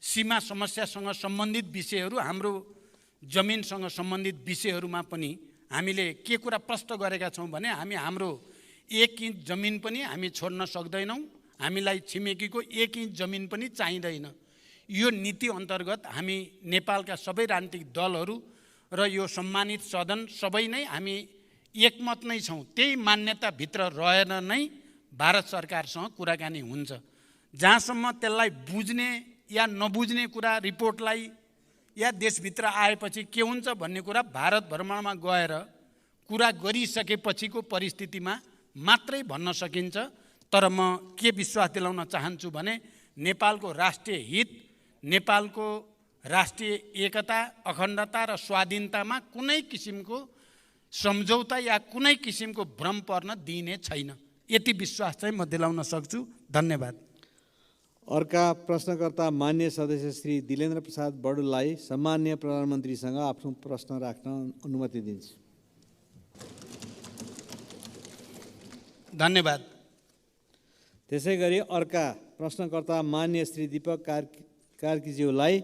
सीमा समस्यासँग सम्बन्धित विषयहरू, हाम्रो जमिनसँग सम्बन्धित विषयहरूमा पनि हामीले के कुरा प्रश्न गरेका छौँ भने हाम्रो 1 इन्च जमिन पनि हामी छोड्न सक्दैनौँ, हामीलाई छिमेकीको 1 इन्च जमिन पनि चाहिँदैन। यो नीति अन्तर्गत हामी नेपालका सबै राजनीतिक दलहरू र यो सम्मानित सदन सबै नै हामी एकमत नै छौँ। त्यही मान्यताभित्र रहेर नै भारत सरकारसँग कुराकानी हुन्छ। जहाँसम्म त्यसलाई बुझ्ने या नबुझ्ने कुरा रिपोर्टलाई या देशभित्र आएपछि के हुन्छ भन्ने कुरा भारत भ्रमणमा गएर कुरा गरिसकेपछिको परिस्थितिमा मात्रै भन्न सकिन्छ। तर म के विश्वास दिलाउन चाहन्छु भने नेपालको राष्ट्रिय हित, नेपालको राष्ट्रिय एकता, अखण्डता र स्वाधीनतामा कुनै किसिमको सम्झौता या कुनै किसिमको भ्रम पर्न दिइने छैन। यति विश्वास चाहिँ म दिलाउन सक्छु। धन्यवाद। अर्का प्रश्नकर्ता मान्य सदस्य श्री दिलेन्द्र प्रसाद बडुललाई सम्मान्य प्रधानमन्त्रीसँग आफ्नो प्रश्न राख्न अनुमति दिन्छु। धन्यवाद। त्यसै गरी अर्का प्रश्नकर्ता मान्य श्री दीपक कार्कीज्यूलाई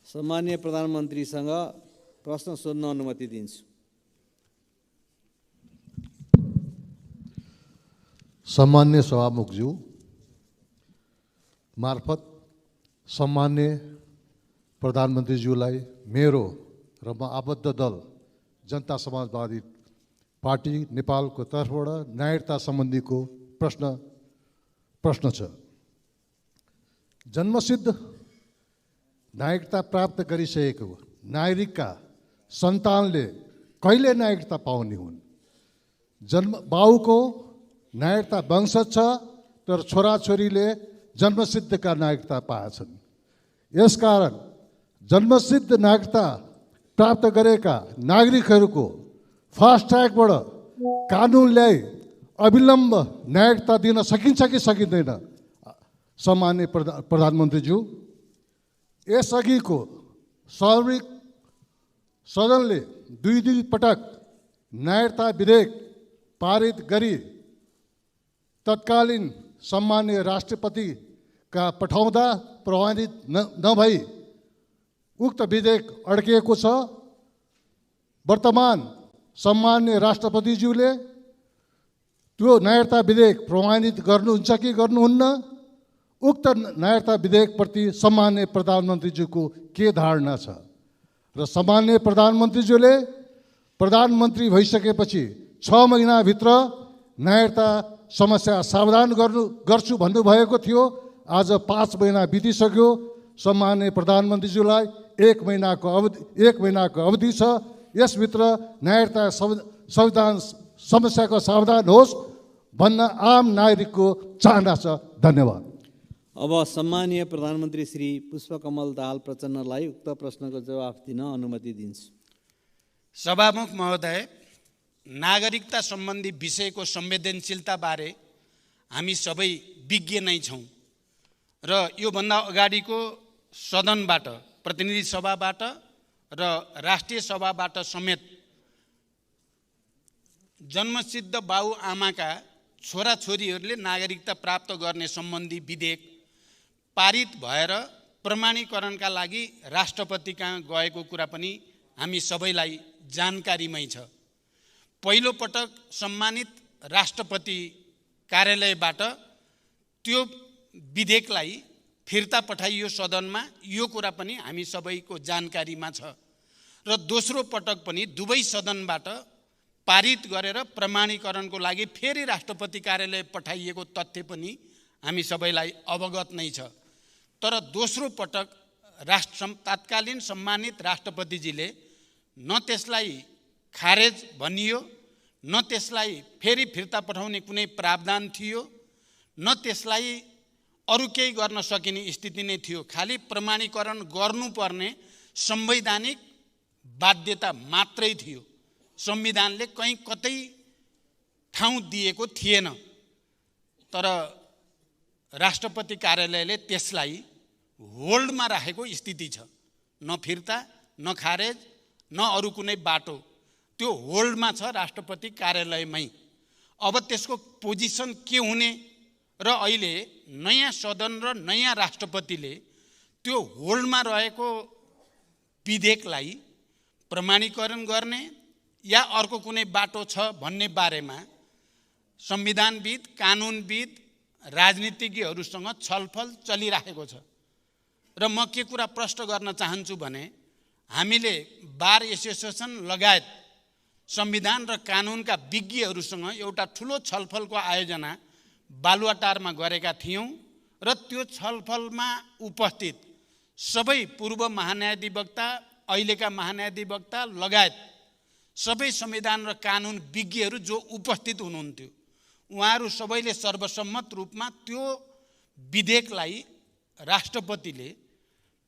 सम्मान्य प्रधानमन्त्रीसँग प्रश्न सोध्न अनुमति दिन्छु। सम्मान्य सभामुखज्यू मार्फत सम्मान्य प्रधानमन्त्रीज्यूलाई मेरो र म आबद्ध दल जनता समाजवादी पार्टी नेपालको तर्फबाट नागरिकता सम्बन्धीको प्रश्न छ। जन्मसिद्ध नागरिकता प्राप्त गरिसकेको नागरिकका सन्तानले कहिले नागरिकता पाउने हुन्? बाउको नागरिकता वंशज छ, तर छोराछोरीले जन्मसिद्धका नागरिकता पाएछन्। यसकारण जन्मसिद्ध नागरिकता प्राप्त गरेका नागरिकहरूको फास्ट ट्र्याकबाट कानुन ल्याई अविलम्ब नागरिकता दिन सकिन्छ कि सकिँदैन? सम्मान्य प्रधानमन्त्रीज्यू, यसअघिको सार्वजनिक सदनले दुई पटक नागरिकता विधेयक पारित गरी तत्कालीन सम्मान्य राष्ट्रपतिका पठाउँदा प्रभावित नभई उक्त विधेयक अड्किएको छ। वर्तमान सम्मान्य राष्ट्रपतिज्यूले त्यो नागरिकता विधेयक प्रमाणित गर्नुहुन्छ कि गर्नुहुन्न? उक्त नागरिकता विधेयकप्रति सम्मान्य प्रधानमन्त्रीज्यूको के धारणा छ? र सम्मान्य प्रधानमन्त्रीज्यूले प्रधानमन्त्री भइसकेपछि 6 महिनाभित्र नागरिकता समस्या समाधान गर्छु भन्नुभएको थियो। आज 5 महिना बितिसक्यो। सम्मान्य प्रधानमन्त्रीज्यूलाई 1 महिनाको अवधि छ। यसभित्र नागरिकता संविधान समस्याको समाधान होस् भन्न आम नागरिकको चाहना छ। धन्यवाद। अब सम्मानीय प्रधानमन्त्री श्री पुष्पकमल दाहाल प्रचण्डलाई उक्त प्रश्नको जवाफ दिन अनुमति दिन्छु। सभामुख महोदय, नागरिकता सम्बन्धी विषयको संवेदनशीलताबारे हामी सबै विज्ञ नै छौँ र योभन्दा अगाडिको सदनबाट, प्रतिनिधि सभाबाट र राष्ट्रिय सभाबाट समेत जन्मसिद्ध बाउ आमाका छोराछोरीहरूले नागरिकता प्राप्त गर्ने सम्बन्धी विधेयक पारित भएर प्रमाणीकरणका लागि राष्ट्रपति कहाँ गएको कुरा पनि हामी सबैलाई जानकारीमै छ। पहिलो पटक सम्मानित राष्ट्रपति कार्यालयबाट त्यो विधेयकलाई फिर्ता पठाइयो सदनमा, यो कुरा पनि हामी सबैको जानकारीमा छ। र दोस्रो पटक पनि दुवै सदनबाट पारित गरेर प्रमाणीकरणको लागि फेरि राष्ट्रपति कार्यालय पठाइएको तथ्य पनि हामी सबैलाई अवगत नै छ। तर दोस्रो पटक तत्कालीन सम्मानित राष्ट्रपतिजीले न त्यसलाई खारेज भनियो, न त्यसलाई फेरि फिर्ता पठाउने कुनै प्रावधान थियो, न त्यसलाई अरू केही गर्न सकिने स्थिति नै थियो। खालि प्रमाणीकरण गर्नुपर्ने संवैधानिक बाध्यता मात्रै थियो। संविधानले कहीँ कतै ठाउँ दिएको थिएन। तर राष्ट्रपति कार्यालयले त्यसलाई होल्डमा राखेको स्थिति छ। न फिर्ता, न खारेज, न अरू कुनै बाटो, त्यो होल्डमा छ राष्ट्रपति कार्यालयमै। अब त्यसको पोजिसन के हुने र अहिले नयाँ सदन र नयाँ राष्ट्रपतिले त्यो होल्डमा रहेको विधेयकलाई प्रमाणीकरण गर्ने या अर्को कुनै बाटो छ भन्ने बारेमा संविधानविद, कानुनविद, राजनीतिज्ञहरूसँग छलफल चलिरहेको छ। र म के कुरा प्रश्न गर्न चाहन्छु भने हामीले बार एसोसिएसन लगायत संविधान र कानुनका विज्ञहरूसँग एउटा ठुलो छलफलको आयोजना बालुवाटारमा गरेका थियौँ र त्यो छलफलमा उपस्थित सबै पूर्व महान्यायाधिवक्ता, अहिलेका महान्यायाधिवक्ता लगायत सबै संविधान र कानुन विज्ञहरू जो उपस्थित हुनुहुन्थ्यो, उहाँहरू सबैले सर्वसम्मत रूपमा त्यो विधेयकलाई राष्ट्रपतिले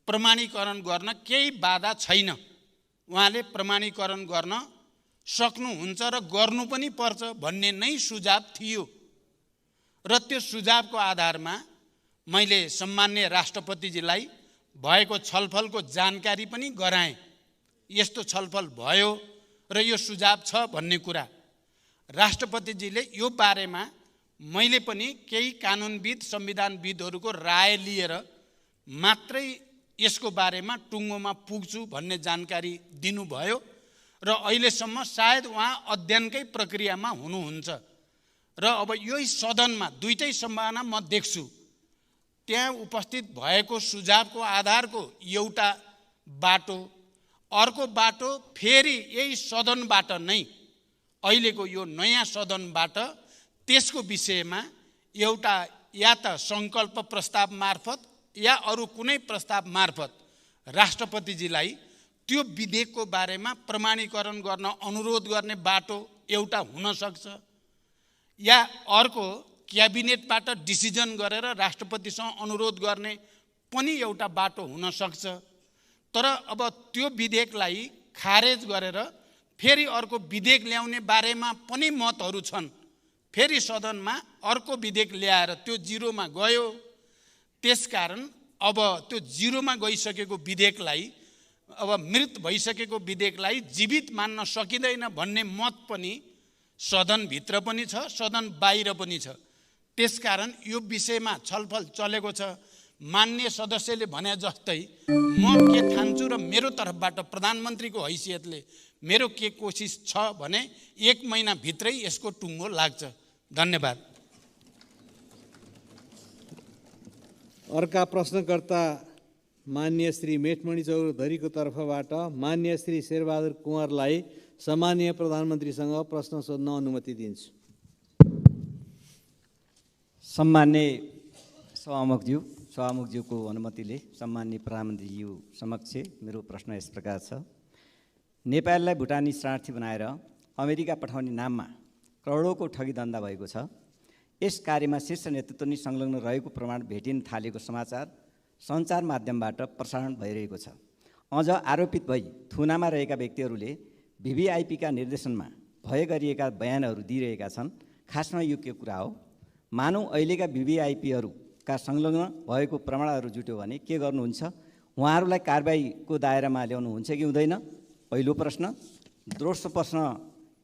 प्रमाणीकरण गर्न केही बाधा छैन, उहाँले प्रमाणीकरण गर्न सक्नुहुन्छ र गर्नु पनि पर्छ भन्ने नै सुझाव थियो। र त्यो सुझावको आधारमा मैले सम्माननीय राष्ट्रपतिजीलाई भएको छलफलको जानकारी पनि गराएँ। यस्तो छलफल भयो र यो सुझाव छ भन्ने कुरा। राष्ट्रपतिजीले यो बारेमा मैले पनि केही कानुनविद, संविधानविदहरूको राय लिएर मात्रै यसको बारेमा टुङ्गोमा पुग्छु भन्ने जानकारी दिनुभयो र अहिलेसम्म सायद उहाँ अध्ययनकै प्रक्रियामा हुनुहुन्छ। र अब यही सदनमा दुईटै सम्भावना म देख्छु। त्यहाँ उपस्थित भएको सुझावको आधारको एउटा बाटो, अर्को बाटो फेरि यही सदनबाट नै, अहिलेको यो नयाँ सदनबाट त्यसको विषयमा एउटा या त सङ्कल्प प्रस्ताव मार्फत या अरू कुनै प्रस्ताव मार्फत राष्ट्रपतिजीलाई त्यो विधेयकको बारेमा प्रमाणीकरण गर्न अनुरोध गर्ने बाटो एउटा हुन सक्छ, या अर्को क्याबिनेटबाट डिसिजन गरेर राष्ट्रपतिसँग अनुरोध गर्ने पनि एउटा बाटो हुन सक्छ। तर अब त्यो विधेयकलाई खारेज गरेर फेरि अर्को विधेयक ल्याउने बारेमा पनि मतहरू छन्। फेरि सदनमा अर्को विधेयक ल्याएर त्यो जिरोमा गयो। त्यसकारण अब त्यो जिरोमा गइसकेको विधेयकलाई, अब मृत भइसकेको विधेयकलाई जीवित मान्न सकिँदैन भन्ने मत पनि सदनभित्र पनि छ, सदन बाहिर पनि छ। त्यसकारण यो विषयमा छलफल चलेको छ। माननीय सदस्यले भने जस्तै म के ठान्छु र मेरो तर्फबाट प्रधानमन्त्रीको हैसियतले मेरो के कोसिस छ भने 1 महिनाभित्रै यसको टुङ्गो लाग्छ। धन्यवाद। अर्का प्रश्नकर्ता माननीय श्री मेटमणि चौधरीको तर्फबाट माननीय श्री शेरबहादुर कुँवरलाई सम्माननीय प्रधानमन्त्रीसँग प्रश्न सोध्न अनुमति दिन्छु। सम्माननीय सभामुखज्यूको अनुमतिले सम्माननीय प्रधानमन्त्रीज्यू समक्ष मेरो प्रश्न यस प्रकार छ। नेपाललाई भुटानी शरणार्थी बनाएर अमेरिका पठाउने नाममा करोडौँको ठगी धन्दा भएको छ। यस कार्यमा शीर्ष नेतृत्व नै संलग्न रहेको प्रमाण भेटिन थालेको समाचार सञ्चार माध्यमबाट प्रसारण भइरहेको छ। अझ आरोपित भई थुनामा रहेका व्यक्तिहरूले VVIPका निर्देशनमा भए गरिएका बयानहरू दिइरहेका छन्। खासमा यो के कुरा हो? मानौँ अहिलेका VVIPहरूका संलग्न भएको प्रमाणहरू जुट्यो भने के गर्नुहुन्छ? उहाँहरूलाई कारबाहीको दायरामा ल्याउनुहुन्छ कि हुँदैन? पहिलो प्रश्न। दोस्रो प्रश्न,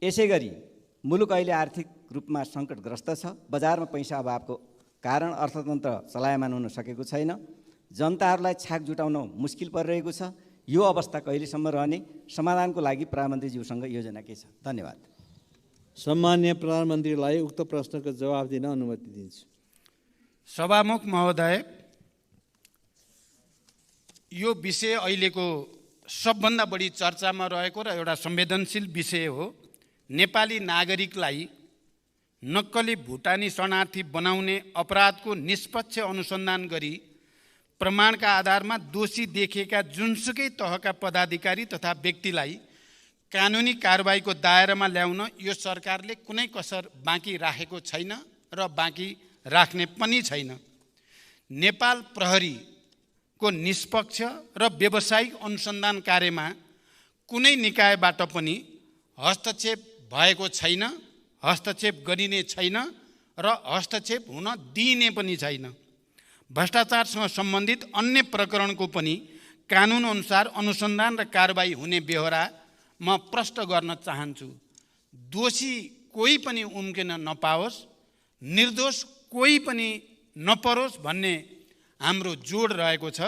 यसै गरी मुलुक अहिले आर्थिक रूपमा सङ्कटग्रस्त छ। बजारमा पैसा अभावको कारण अर्थतन्त्र चलायमान हुन सकेको छैन। जनताहरूलाई छाक जुटाउन मुस्किल परिरहेको छ। यो अवस्था कहिलेसम्म रहने? समाधानको लागि प्रधानमन्त्रीज्यूसँग योजना के छ? धन्यवाद। सम्माननीय प्रधानमन्त्रीलाई उक्त प्रश्नको जवाब दिन अनुमति दिन्छु। सभामुख महोदय, यो विषय अहिलेको सबभन्दा बढी चर्चामा रहेको र एउटा संवेदनशील विषय हो। नेपाली नागरिकलाई नक्कली भुटानी शरणार्थी बनाउने अपराधको निष्पक्ष अनुसन्धान गरी प्रमाणका आधारमा दोषी देखिएका जुनसुकै तहका पदाधिकारी तथा व्यक्तिलाई कानुनी कारबाहीको दायरामा ल्याउन यो सरकारले कुनै कसर बाँकी राखेको छैन र बाँकी राख्ने पनि छैन। नेपाल प्रहरीको निष्पक्ष र व्यावसायिक अनुसन्धान कार्यमा कुनै निकायबाट पनि हस्तक्षेप भएको छैन, हस्तक्षेप गरिने छैन र हस्तक्षेप हुन दिइने पनि छैन। भ्रष्टाचारसँग सम्बन्धित अन्य प्रकरणको पनि कानुनअनुसार अनुसन्धान र कारबाही हुने बेहोरा म प्रष्ट गर्न चाहन्छु। दोषी कोही पनि उम्किन नपाओस्, निर्दोष कोही पनि नपरोस् भन्ने हाम्रो जोड रहेको छ।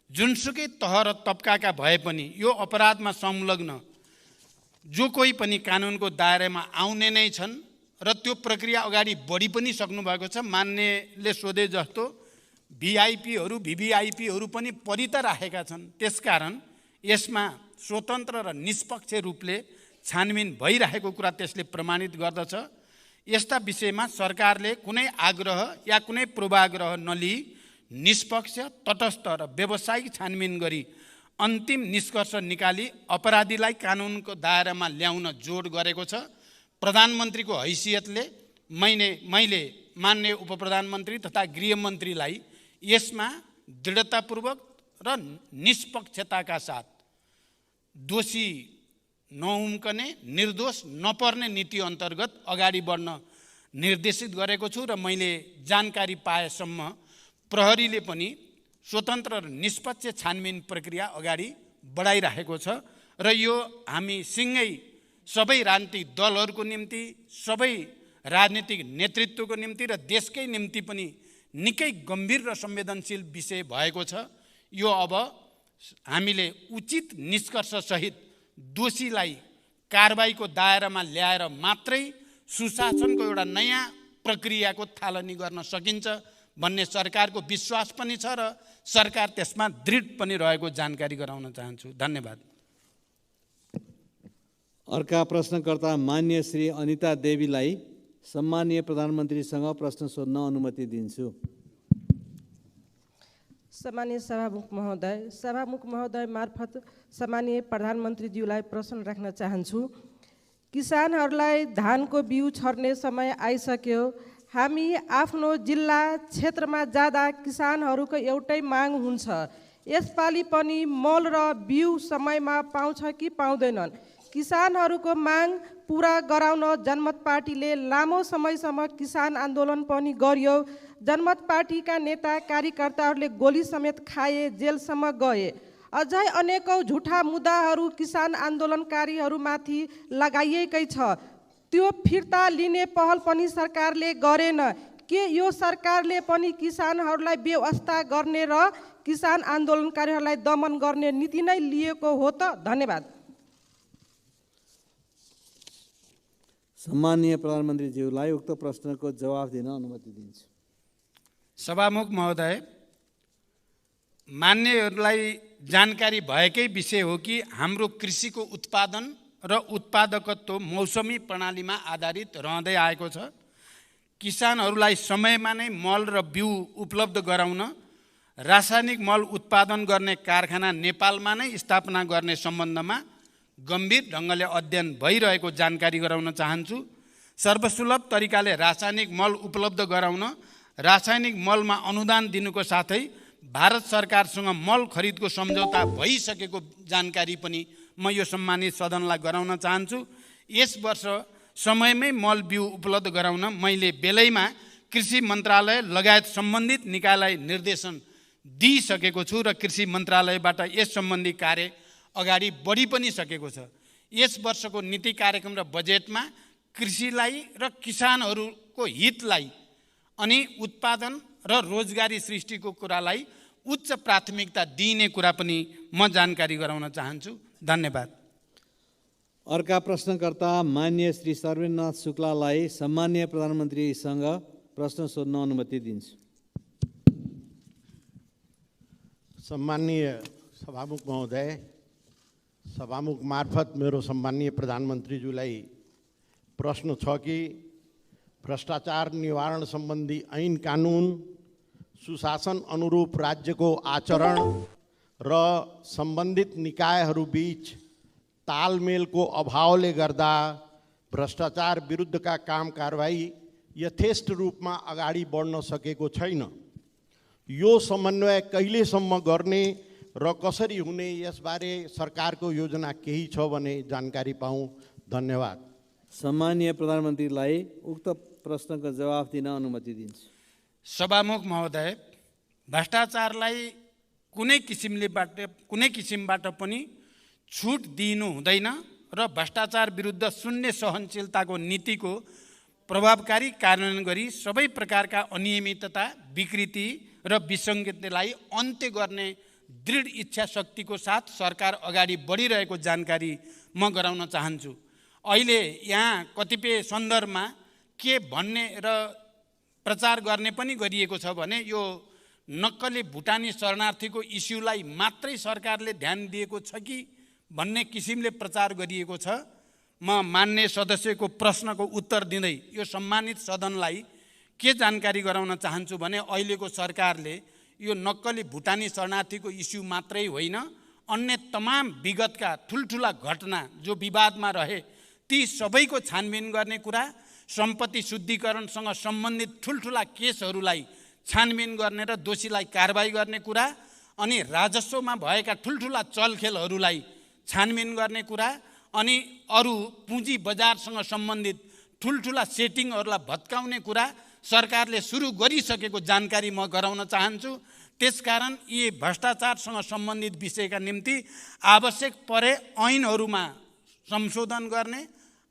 जुनसुकै तह र तबकाका भए पनि यो अपराधमा संलग्न जो कोही पनि कानुनको दायरामा आउने नै छन् र त्यो प्रक्रिया अगाडि बढी पनि सक्नुभएको छ। मान्यले सोधे जस्तो VIPहरू VVIPहरू पनि परि त राखेका छन्। त्यसकारण यसमा स्वतन्त्र र निष्पक्ष रूपले छानबिन भइरहेको कुरा त्यसले प्रमाणित गर्दछ। यस्ता विषयमा सरकारले कुनै आग्रह या कुनै पूर्वाग्रह नलिई निष्पक्ष, तटस्थ र व्यावसायिक छानबिन गरी अन्तिम निष्कर्ष निकाली अपराधीलाई कानुनको दायरामा ल्याउन जोड गरेको छ। प्रधानमन्त्रीको हैसियतले मैले मान्य उपप्रधानमन्त्री तथा गृहमन्त्रीलाई यसमा दृढतापूर्वक र निष्पक्षताका साथ दोषी नहुम्कने, निर्दोष नपर्ने नीति अन्तर्गत अगाडि बढ्न निर्देशित गरेको छु र मैले जानकारी पाएसम्म प्रहरीले पनि स्वतन्त्र र निष्पक्ष छानबिन प्रक्रिया अगाडि बढाइरहेको छ र यो हामी सँगै सबै राजनीतिक दलहरूको निम्ति, सबै राजनीतिक नेतृत्वको निम्ति र देशकै निम्ति पनि निकै गम्भीर र संवेदनशील विषय भएको छ। यो अब हामीले उचित निष्कर्षसहित दोषीलाई कारबाहीको दायरामा ल्याएर मात्रै सुशासनको एउटा नयाँ प्रक्रियाको थालनी गर्न सकिन्छ भन्ने सरकारको विश्वास पनि छ र सरकार त्यसमा दृढ पनि रहेको जानकारी गराउन चाहन्छु। धन्यवाद। अर्का प्रश्नकर्ता मान्य श्री अनिता देवीलाई सम्मानीय प्रधानमन्त्रीसँग प्रश्न सोध्न अनुमति दिन्छु। सम्मानीय सभामुख महोदय मार्फत सम्मानीय प्रधानमन्त्रीज्यूलाई प्रश्न राख्न चाहन्छु। किसानहरूलाई धानको बिउ छर्ने समय आइसक्यो। हामी आफ्नो जिल्ला क्षेत्रमा जाँदा किसानहरूको एउटै माग हुन्छ, यसपालि पनि मल र बिउ समयमा पाउँछ कि पाउँदैनन्। किसानहरूको माग पुरा गराउन जनमत पार्टीले लामो समयसम्म किसान आन्दोलन पनि गर्यो। जनमत पार्टीका नेता कार्यकर्ताहरूले गोली समेत खाए, जेलसम्म गए। अझै अनेकौं झुठा मुद्दाहरू किसान आन्दोलनकारीहरूमाथि लगाइएकै छ। त्यो फिर्ता लिने पहल पनि सरकारले गरेन। के यो सरकारले पनि किसानहरूलाई बेवास्ता गर्ने र किसान आन्दोलनकारीहरूलाई दमन गर्ने नीति नै लिएको हो त? धन्यवाद। सम्मानीय प्रधानमन्त्रीज्यूलाई उक्त प्रश्नको जवाफ दिन अनुमति दिन्छु। सभामुख महोदय, मान्यहरूलाई जानकारी भएकै विषय हो कि हाम्रो कृषिको उत्पादन र उत्पादकत्व मौसमी प्रणालीमा आधारित रहँदै आएको छ। किसानहरूलाई समयमा नै मल र बिउ उपलब्ध गराउन रासायनिक मल उत्पादन गर्ने कारखाना नेपालमा नै स्थापना गर्ने सम्बन्धमा गम्भीर ढङ्गले अध्ययन भइरहेको जानकारी गराउन चाहन्छु। सर्वसुलभ तरिकाले रासायनिक मल उपलब्ध गराउन रासायनिक मलमा अनुदान दिनुको साथै भारत सरकारसँग मल खरिदको सम्झौता भइसकेको जानकारी पनि म यो सम्मानित सदनलाई गराउन चाहन्छु। यस वर्ष समयमै मल बिउ उपलब्ध गराउन मैले बेलैमा कृषि मन्त्रालय लगायत सम्बन्धित निकायलाई निर्देशन दिइसकेको छु र कृषि मन्त्रालयबाट यस सम्बन्धी कार्य अगाडि बढी पनि सकेको छ। यस वर्षको नीति कार्यक्रम र बजेटमा कृषिलाई र किसानहरूको हितलाई अनि उत्पादन र रोजगारी सृष्टिको कुरालाई उच्च प्राथमिकता दिइने कुरा पनि म जानकारी गराउन चाहन्छु। धन्यवाद। अर्का प्रश्नकर्ता मान्य श्री सर्वेन्द्रनाथ शुक्लालाई सम्मानीय प्रधानमन्त्रीसँग प्रश्न सोध्न अनुमति दिन्छु। सम्मानीय सभामुख महोदय, सभामुख मार्फत मेरो सम्मानीय प्रधानमन्त्रीज्यूलाई प्रश्न छ कि भ्रष्टाचार निवारण सम्बन्धी ऐन कानुन, सुशासन अनुरूप राज्यको आचरण र सम्बन्धित निकायहरूबीच तालमेलको अभावले गर्दा भ्रष्टाचार विरुद्धका काम कारबाही यथेष्ट रूपमा अगाडि बढ्न सकेको छैन। यो समन्वय कहिलेसम्म गर्ने र कसरी हुने, यसबारे सरकारको योजना केही छ भने जानकारी पाऊँ। धन्यवाद। सम्मानीय प्रधानमन्त्रीलाई उक्त प्रश्नको जवाफ दिन अनुमति दिन्छु। सभामुख महोदय, भ्रष्टाचारलाई कुनै किसिमबाट पनि छुट दिनु हुँदैन र भ्रष्टाचार विरुद्ध शून्य सहनशीलताको नीतिको प्रभावकारी कार्यान्वयन गरी सबै प्रकारका अनियमितता, विकृति र विसङ्गतिलाई अन्त्य गर्ने दृढ इच्छा शक्तिको साथ सरकार अगाडि बढिरहेको जानकारी म गराउन चाहन्छु। अहिले यहाँ कतिपय सन्दर्भमा के भन्ने र प्रचार गर्ने पनि गरिएको छ भने यो नक्कली भुटानी शरणार्थीको इस्युलाई मात्रै सरकारले ध्यान दिएको छ कि भन्ने किसिमले प्रचार गरिएको छ। म मान्य सदस्यको प्रश्नको उत्तर दिँदै यो सम्मानित सदनलाई के जानकारी गराउन चाहन्छु भने अहिलेको सरकारले यो नक्कली भुटानी शरणार्थीको इस्यु मात्रै होइन, अन्य तमाम विगतका ठुल्ठुला घटना जो विवादमा रहे ती सबैको छानबिन गर्ने कुरा, सम्पत्ति शुद्धिकरणसँग सम्बन्धित ठुल्ठुला केसहरूलाई छानबिन गर्ने र दोषीलाई कारबाही गर्ने कुरा, अनि राजस्वमा भएका ठुल्ठुला चलखेलहरूलाई छानबिन गर्ने कुरा, अनि अरू पुँजी बजारसँग सम्बन्धित ठुल्ठुला सेटिङहरूलाई भत्काउने कुरा सरकारले सुरु गरिसकेको जानकारी म गराउन चाहन्छु। त्यसकारण यी भ्रष्टाचारसँग सम्बन्धित विषयका निम्ति आवश्यक परे ऐनहरूमा संशोधन गर्ने,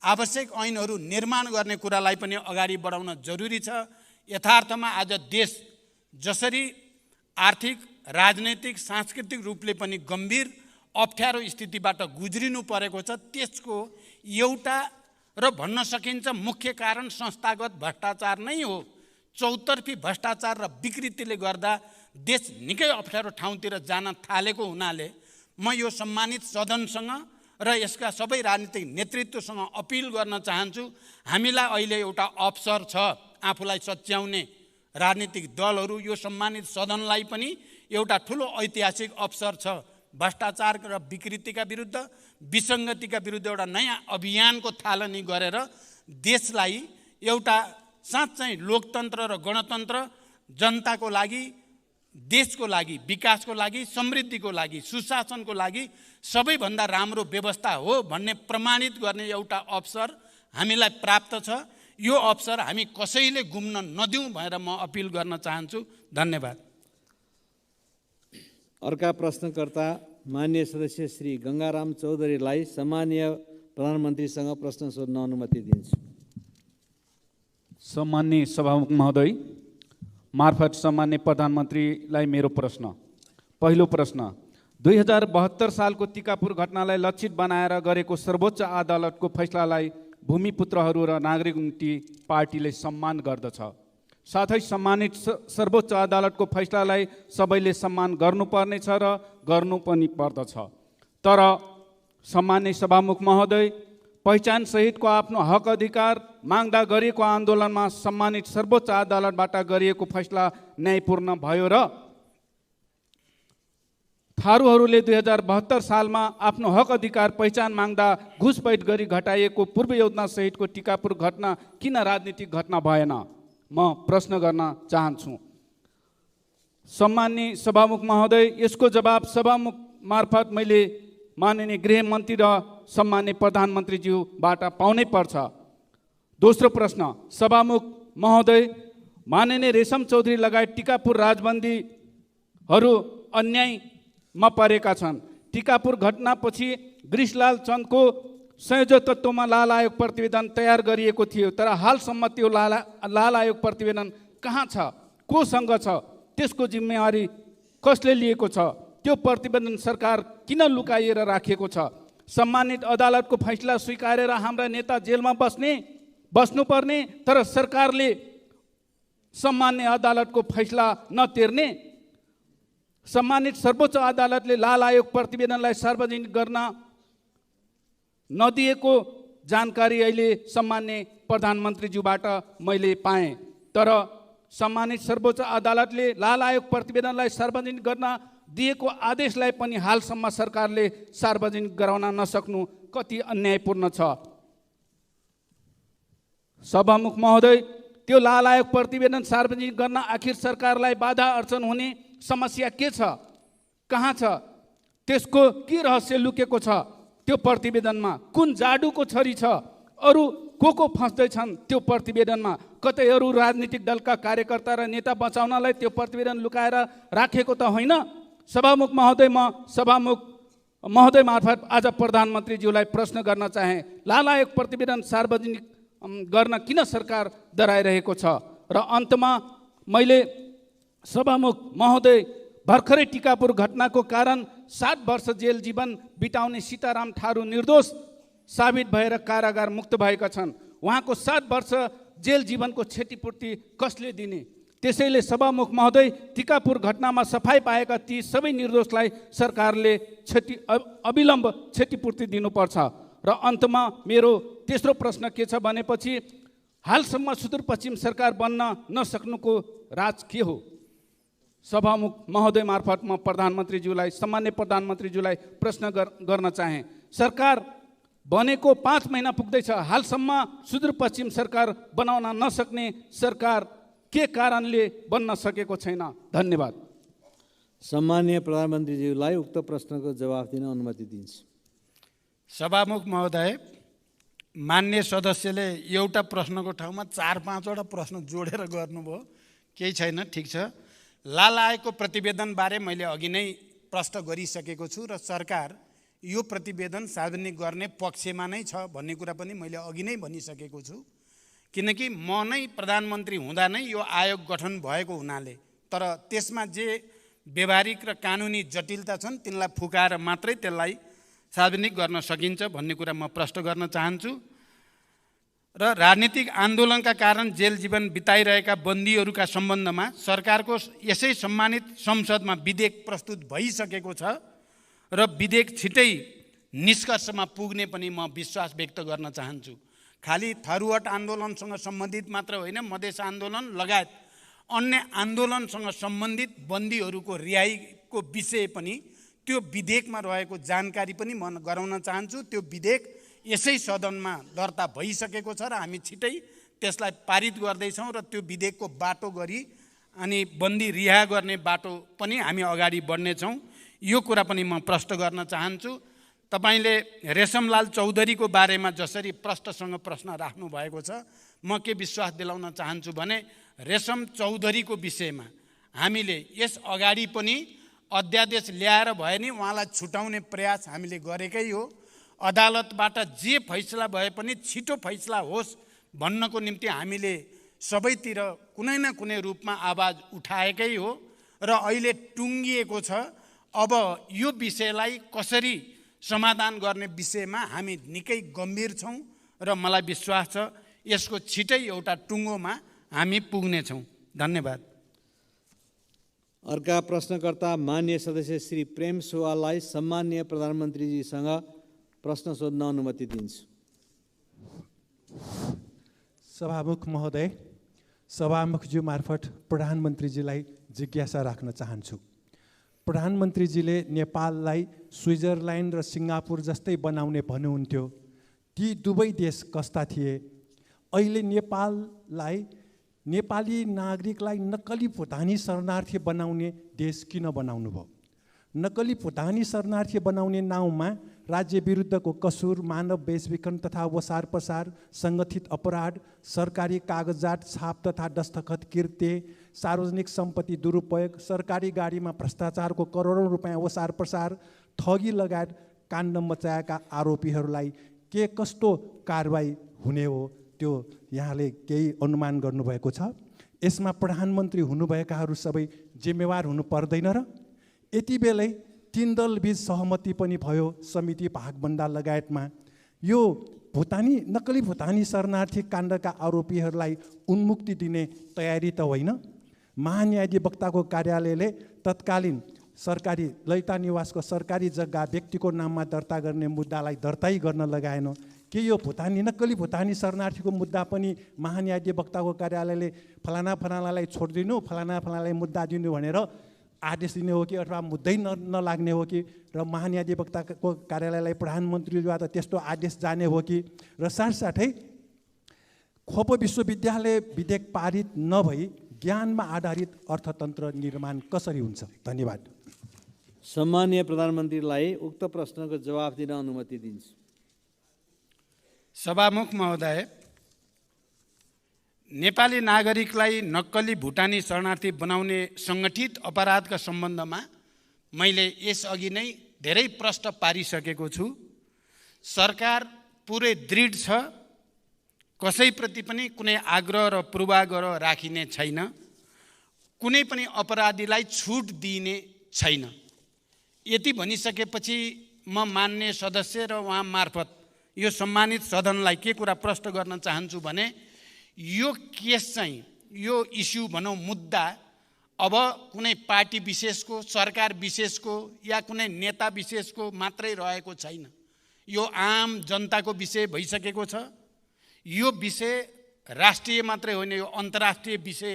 आवश्यक ऐनहरू निर्माण गर्ने कुरालाई पनि अगाडि बढाउन जरुरी छ। यथार्थमा आज देश जसरी आर्थिक, राजनैतिक, सांस्कृतिक रूपले पनि गम्भीर अप्ठ्यारो स्थितिबाट गुज्रिनु परेको छ, त्यसको एउटा र भन्न सकिन्छ मुख्य कारण संस्थागत भ्रष्टाचार नै हो। चौतर्फी भ्रष्टाचार र विकृतिले गर्दा देश निकै अप्ठ्यारो ठाउँतिर जान थालेको हुनाले म यो सम्मानित सदनसँग र यसका सबै राजनीतिक नेतृत्वसँग अपिल गर्न चाहन्छु। हामीलाई अहिले एउटा अवसर छ, आफूलाई सच्याउने राजनीतिक दलहरू, यो सम्मानित सदनलाई पनि एउटा ठुलो ऐतिहासिक अवसर छ। भ्रष्टाचार र विकृतिका विरुद्ध, विसङ्गतिका विरुद्ध एउटा नयाँ अभियानको थालनी गरेर देशलाई एउटा साँच्चै लोकतन्त्र र गणतन्त्र, जनताको लागि, देशको लागि, विकासको लागि, समृद्धिको लागि, सुशासनको लागि सबैभन्दा राम्रो व्यवस्था हो भन्ने प्रमाणित गर्ने एउटा अवसर हामीलाई प्राप्त छ। यो अवसर हामी कसैले गुम्न नदिउँ भनेर म अपिल गर्न चाहन्छु। धन्यवाद। अर्का प्रश्नकर्ता माननीय सदस्य श्री गङ्गाराम चौधरीलाई सम्मानीय प्रधानमन्त्रीसँग प्रश्न सोध्न अनुमति दिन्छु। सम्माननीय सभामुख महोदय मार्फत सम्माननीय प्रधानमन्त्रीलाई मेरो प्रश्न। पहिलो प्रश्न, 2072 सालको टिकापुर घटनालाई लक्षित बनाएर गरेको सर्वोच्च अदालतको फैसलालाई भूमिपुत्रहरू र नागरिक मुक्ति पार्टीले सम्मान गर्दछ। साथै सम्मानित सर्वोच्च अदालतको फैसलालाई सबैले सम्मान गर्नुपर्नेछ र गर्नु पनि पर्दछ। तर सम्माननीय सभामुख महोदय, पहिचान सहितको आफ्नो हक अधिकार माग्दा गरिएको आन्दोलनमा सम्मानित सर्वोच्च अदालतबाट गरिएको फैसला न्यायपूर्ण भयो र थारूहरूले 2072 सालमा आफ्नो हक अधिकार पहिचान माग्दा घुसपैठ गरी घटाइएको पूर्व योजना सहितको टिकापुर घटना किन राजनीतिक घटना भएन? म प्रश्न गर्न चाहन्छु। सम्माननीय सभामुख महोदय, यसको जवाब सभामुख मार्फत मैले माननीय गृहमन्त्री र सम्माननीय प्रधानमन्त्रीज्यूबाट पाउनै पर्छ। दोस्रो प्रश्न, सभामुख महोदय, माननीय रेशम चौधरी लगायत टिकापुर राजबन्दीहरू अन्यायमा परेका छन्। टिकापुर घटनापछि गृषलाल चन्दको संयोजकत्वमा लाल आयोग प्रतिवेदन तयार गरिएको थियो, तर हालसम्म त्यो लाल आयोग प्रतिवेदन कहाँ छ, कोसँग छ, त्यसको जिम्मेवारी कसले लिएको छ, त्यो प्रतिवेदन सरकार किन लुकाइएर राखेको छ? सम्मानित अदालतको फैसला स्वीकारेर हाम्रा नेता जेलमा बस्नुपर्ने, तर सरकारले सम्मान्य अदालतको फैसला नतिर्ने? सम्मानित सर्वोच्च अदालतले लाल आयोग प्रतिवेदनलाई सार्वजनिक गर्न नदिएको जानकारी अहिले सम्मान्य प्रधानमन्त्रीज्यूबाट मैले पाएँ, तर सम्मानित सर्वोच्च अदालतले लाल आयोग प्रतिवेदनलाई सार्वजनिक गर्न दिएको आदेशलाई पनि हालसम्म सरकारले सार्वजनिक गराउन नसक्नु कति अन्यायपूर्ण छ। सभामुख महोदय, त्यो लाल आयोग प्रतिवेदन सार्वजनिक गर्न आखिर सरकारलाई बाधा अर्चन हुने समस्या के छ, कहाँ छ, त्यसको के रहस्य लुकेको छ? त्यो प्रतिवेदनमा कुन जाडुको छरी छ? अरू को फस्दैछन् त्यो प्रतिवेदनमा? कतै अरू राजनीतिक दलका कार्यकर्ता र नेता बचाउनलाई त्यो प्रतिवेदन लुकाएर राखेको त होइन? सभामुख महोदय, म सभामुख महोदय मार्फत आज प्रधानमन्त्रीज्यूलाई प्रश्न गर्न चाहे, लाल आयोग प्रतिवेदन सार्वजनिक गर्न किन सरकार डराइरहेको छ? र अन्तमा मैले सभामुख महोदय, भर्खरै टिकापुर घटनाको कारण 7 वर्ष जेल जीवन बिताउने सीताराम थारू निर्दोष साबित भएर कारागार मुक्त भएका छन्। उहाँको 7 वर्ष जेल जीवनको क्षतिपूर्ति कसले दिने? त्यसैले सभामुख महोदय, टिकापुर घटनामा सफाई पाएका ती सबै निर्दोषलाई सरकारले अविलम्ब क्षतिपूर्ति दिनुपर्छ। र अन्तमा मेरो तेस्रो प्रश्न के छ भनेपछि हालसम्म सुदूरपश्चिम सरकार बन्न नसक्नुको राज के हो? सभामुख महोदय मार्फत म प्रधानमन्त्रीज्यूलाई, सम्मान्य प्रधानमन्त्रीज्यूलाई प्रश्न गर्न चाहे। सरकार बनेको 5 महिना पुग्दैछ, हालसम्म सुदूरपश्चिम सरकार बनाउन नसक्ने सरकार के कारणले बन्न सकेको छैन? धन्यवाद। सम्मान्य प्रधानमन्त्रीज्यूलाई उक्त प्रश्नको जवाफ दिन अनुमति दिन्छु। सभामुख महोदय, मान्य सदस्यले एउटा प्रश्नको ठाउँमा 4-5 वटा प्रश्न जोडेर गर्नुभयो, केही छैन, ठिक छ। लाल आयोगको प्रतिवेदनबारे मैले अघि नै प्रश्न गरिसकेको छु र सरकार यो प्रतिवेदन सार्वजनिक गर्ने पक्षमा नै छ भन्ने कुरा पनि मैले अघि नै भनिसकेको छु। किनकि म नै प्रधानमन्त्री हुँदा नै यो आयोग गठन भएको हुनाले, तर त्यसमा जे व्यवहारिक र कानुनी जटिलता छन् तिनलाई फुकाएर मात्रै त्यसलाई सार्वजनिक गर्न सकिन्छ भन्ने कुरा म प्रश्न गर्न चाहन्छु। र राजनीतिक आन्दोलनका कारण जेल जीवन बिताइरहेका बन्दीहरूका सम्बन्धमा सरकारको यसै सम्मानित संसदमा विधेयक प्रस्तुत भइसकेको छ र विधेयक छिटै निष्कर्षमा पुग्ने पनि म विश्वास व्यक्त गर्न चाहन्छु। खालि थरुहट आन्दोलनसँग सम्बन्धित मात्र होइन, मधेस आन्दोलन लगायत अन्य आन्दोलनसँग सम्बन्धित बन्दीहरूको रिहाईको विषय पनि त्यो विधेयकमा रहेको जानकारी पनि म गराउन चाहन्छु। त्यो विधेयक यसै सदनमा दर्ता भइसकेको छ र हामी छिटै त्यसलाई पारित गर्दैछौँ र त्यो विधेयकको बाटो गरी अनि बन्दी रिहा गर्ने बाटो पनि हामी अगाडि बढ्नेछौँ। यो कुरा पनि म प्रश्न गर्न चाहन्छु। तपाईले रेशमलाल चौधरीको बारेमा जसरी प्रश्नसँग प्रश्न राख्नु भएको छ, म के विश्वास दिलाउन चाहन्छु भने रेशम चौधरीको विषयमा हामीले यस अगाडि पनि अध्यादेश ल्याएर भए नि उहाँलाई छुटाउने प्रयास हामीले गरेकै हो। अदालतबाट जे फैसला भए पनि छिटो फैसला होस् भन्नको निम्ति हामीले सबैतिर कुनै न कुनै रूपमा आवाज उठाएकै हो र अहिले टुङ्गिएको छ। अब यो विषयलाई कसरी समाधान गर्ने विषयमा हामी निकै गम्भीर छौँ र मलाई विश्वास छ यसको छिटै एउटा टुङ्गोमा हामी पुग्नेछौँ। धन्यवाद। अर्का प्रश्नकर्ता माननीय सदस्य श्री प्रेम सुवाललाई सम्मान्य प्रधानमन्त्रीजीसँग प्रश्न सोध्न अनुमति दिन्छु। सभामुख महोदय, सभामुखज्यू मार्फत प्रधानमन्त्रीजीलाई जिज्ञासा राख्न चाहन्छु। प्रधानमन्त्रीजीले नेपाललाई स्विजरल्यान्ड र सिङ्गापुर जस्तै बनाउने भन्नुहुन्थ्यो। ती दुवै देश कस्ता थिए? अहिले नेपाललाई नेपाली नागरिकलाई नक्कली भुटानी शरणार्थी बनाउने देश किन बनाउनु भयो? नक्कली भुटानी शरणार्थी बनाउने नाउँमा राज्य विरुद्धको कसुर, मानव बेचबिखन तथा वसार प्रसार, सङ्गठित अपराध, सरकारी कागजात छाप तथा दस्तखत कृत्य, सार्वजनिक सम्पत्ति दुरुपयोग, सरकारी गाडीमा भ्रष्टाचारको करोडौँ रुपियाँ वसार प्रसार, ठगी लगायत काण्ड मचाएका आरोपीहरूलाई के कस्तो कारबाही हुने हो त्यो यहाँले केही अनुमान गर्नुभएको छ? यसमा प्रधानमन्त्री हुनुभएकाहरू सबै जिम्मेवार हुनु पर्दैन र? यति बेलै 3 दलबीच सहमति पनि भयो समिति भागभण्डा लगायतमा। यो नक्कली भुटानी शरणार्थी काण्डका आरोपीहरूलाई उन्मुक्ति दिने तयारी त होइन? महान्यायाधिवक्ताको कार्यालयले तत्कालीन सरकारी ललिता निवासको सरकारी जग्गा व्यक्तिको नाममा दर्ता गर्ने मुद्दालाई दर्तै गर्न लगाएन। के यो नक्कली भुटानी शरणार्थीको मुद्दा पनि महान्यायाधिवक्ताको कार्यालयले फलानालाई छोडिदिनु, फलानालाई मुद्दा दिनु भनेर आदेश दिने हो कि अथवा मुद्दै नलाग्ने हो कि? र महान्यायाधिवक्ताको कार्यालयलाई प्रधानमन्त्रीद्वारा त्यस्तो आदेश जाने हो कि? र साथसाथै खोप विश्वविद्यालय विधेयक पारित नभई ज्ञानमा आधारित अर्थतन्त्र निर्माण कसरी हुन्छ? धन्यवाद। सम्मान्य प्रधानमन्त्रीलाई उक्त प्रश्नको जवाफ दिन अनुमति दिन्छु। सभामुख महोदय, नेपाली नागरिकलाई नक्कली भुटानी शरणार्थी बनाउने सङ्गठित अपराधका सम्बन्धमा मैले यसअघि नै धेरै प्रश्न पारिसकेको छु। सरकार पुरै दृढ छ, कसैप्रति पनि कुनै आग्रह र पूर्वाग्रह राखिने छैन, कुनै पनि अपराधीलाई छुट दिइने छैन। यति भनिसकेपछि म मान्य सदस्य र उहाँ मार्फत यो सम्मानित सदनलाई के कुरा प्रश्न गर्न चाहन्छु भने यो केस चाहिँ, यो इस्यु भनौँ मुद्दा अब कुनै पार्टी विशेषको, सरकार विशेषको या कुनै नेता विशेषको मात्रै रहेको छैन। यो आम जनताको विषय भइसकेको छ। यो विषय राष्ट्रिय मात्रै होइन, यो अन्तर्राष्ट्रिय विषय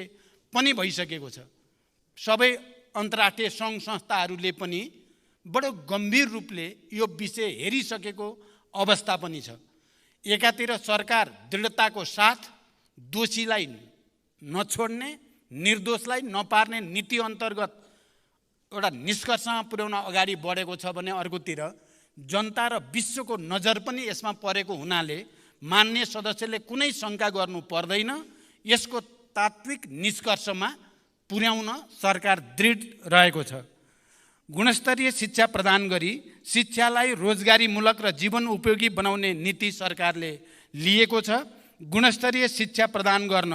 पनि भइसकेको छ। सबै अन्तर्राष्ट्रिय सङ्घ संस्थाहरूले पनि बडो गम्भीर रूपले यो विषय हेरिसकेको अवस्था पनि छ। एकातिर सरकार दृढताको साथ दोषीलाई नछोड्ने, निर्दोषलाई नपार्ने नीति अन्तर्गत एउटा निष्कर्षमा पुर्याउन अगाडि बढेको छ भने अर्कोतिर जनता र विश्वको नजर पनि यसमा परेको हुनाले मान्य सदस्यले कुनै शङ्का गर्नु पर्दैन। यसको तात्विक निष्कर्षमा पुर्याउन सरकार दृढ रहेको छ। गुणस्तरीय शिक्षा प्रदान गरी शिक्षालाई रोजगारीमूलक र जीवन उपयोगी बनाउने नीति सरकारले लिएको छ। गुणस्तरीय शिक्षा प्रदान गर्न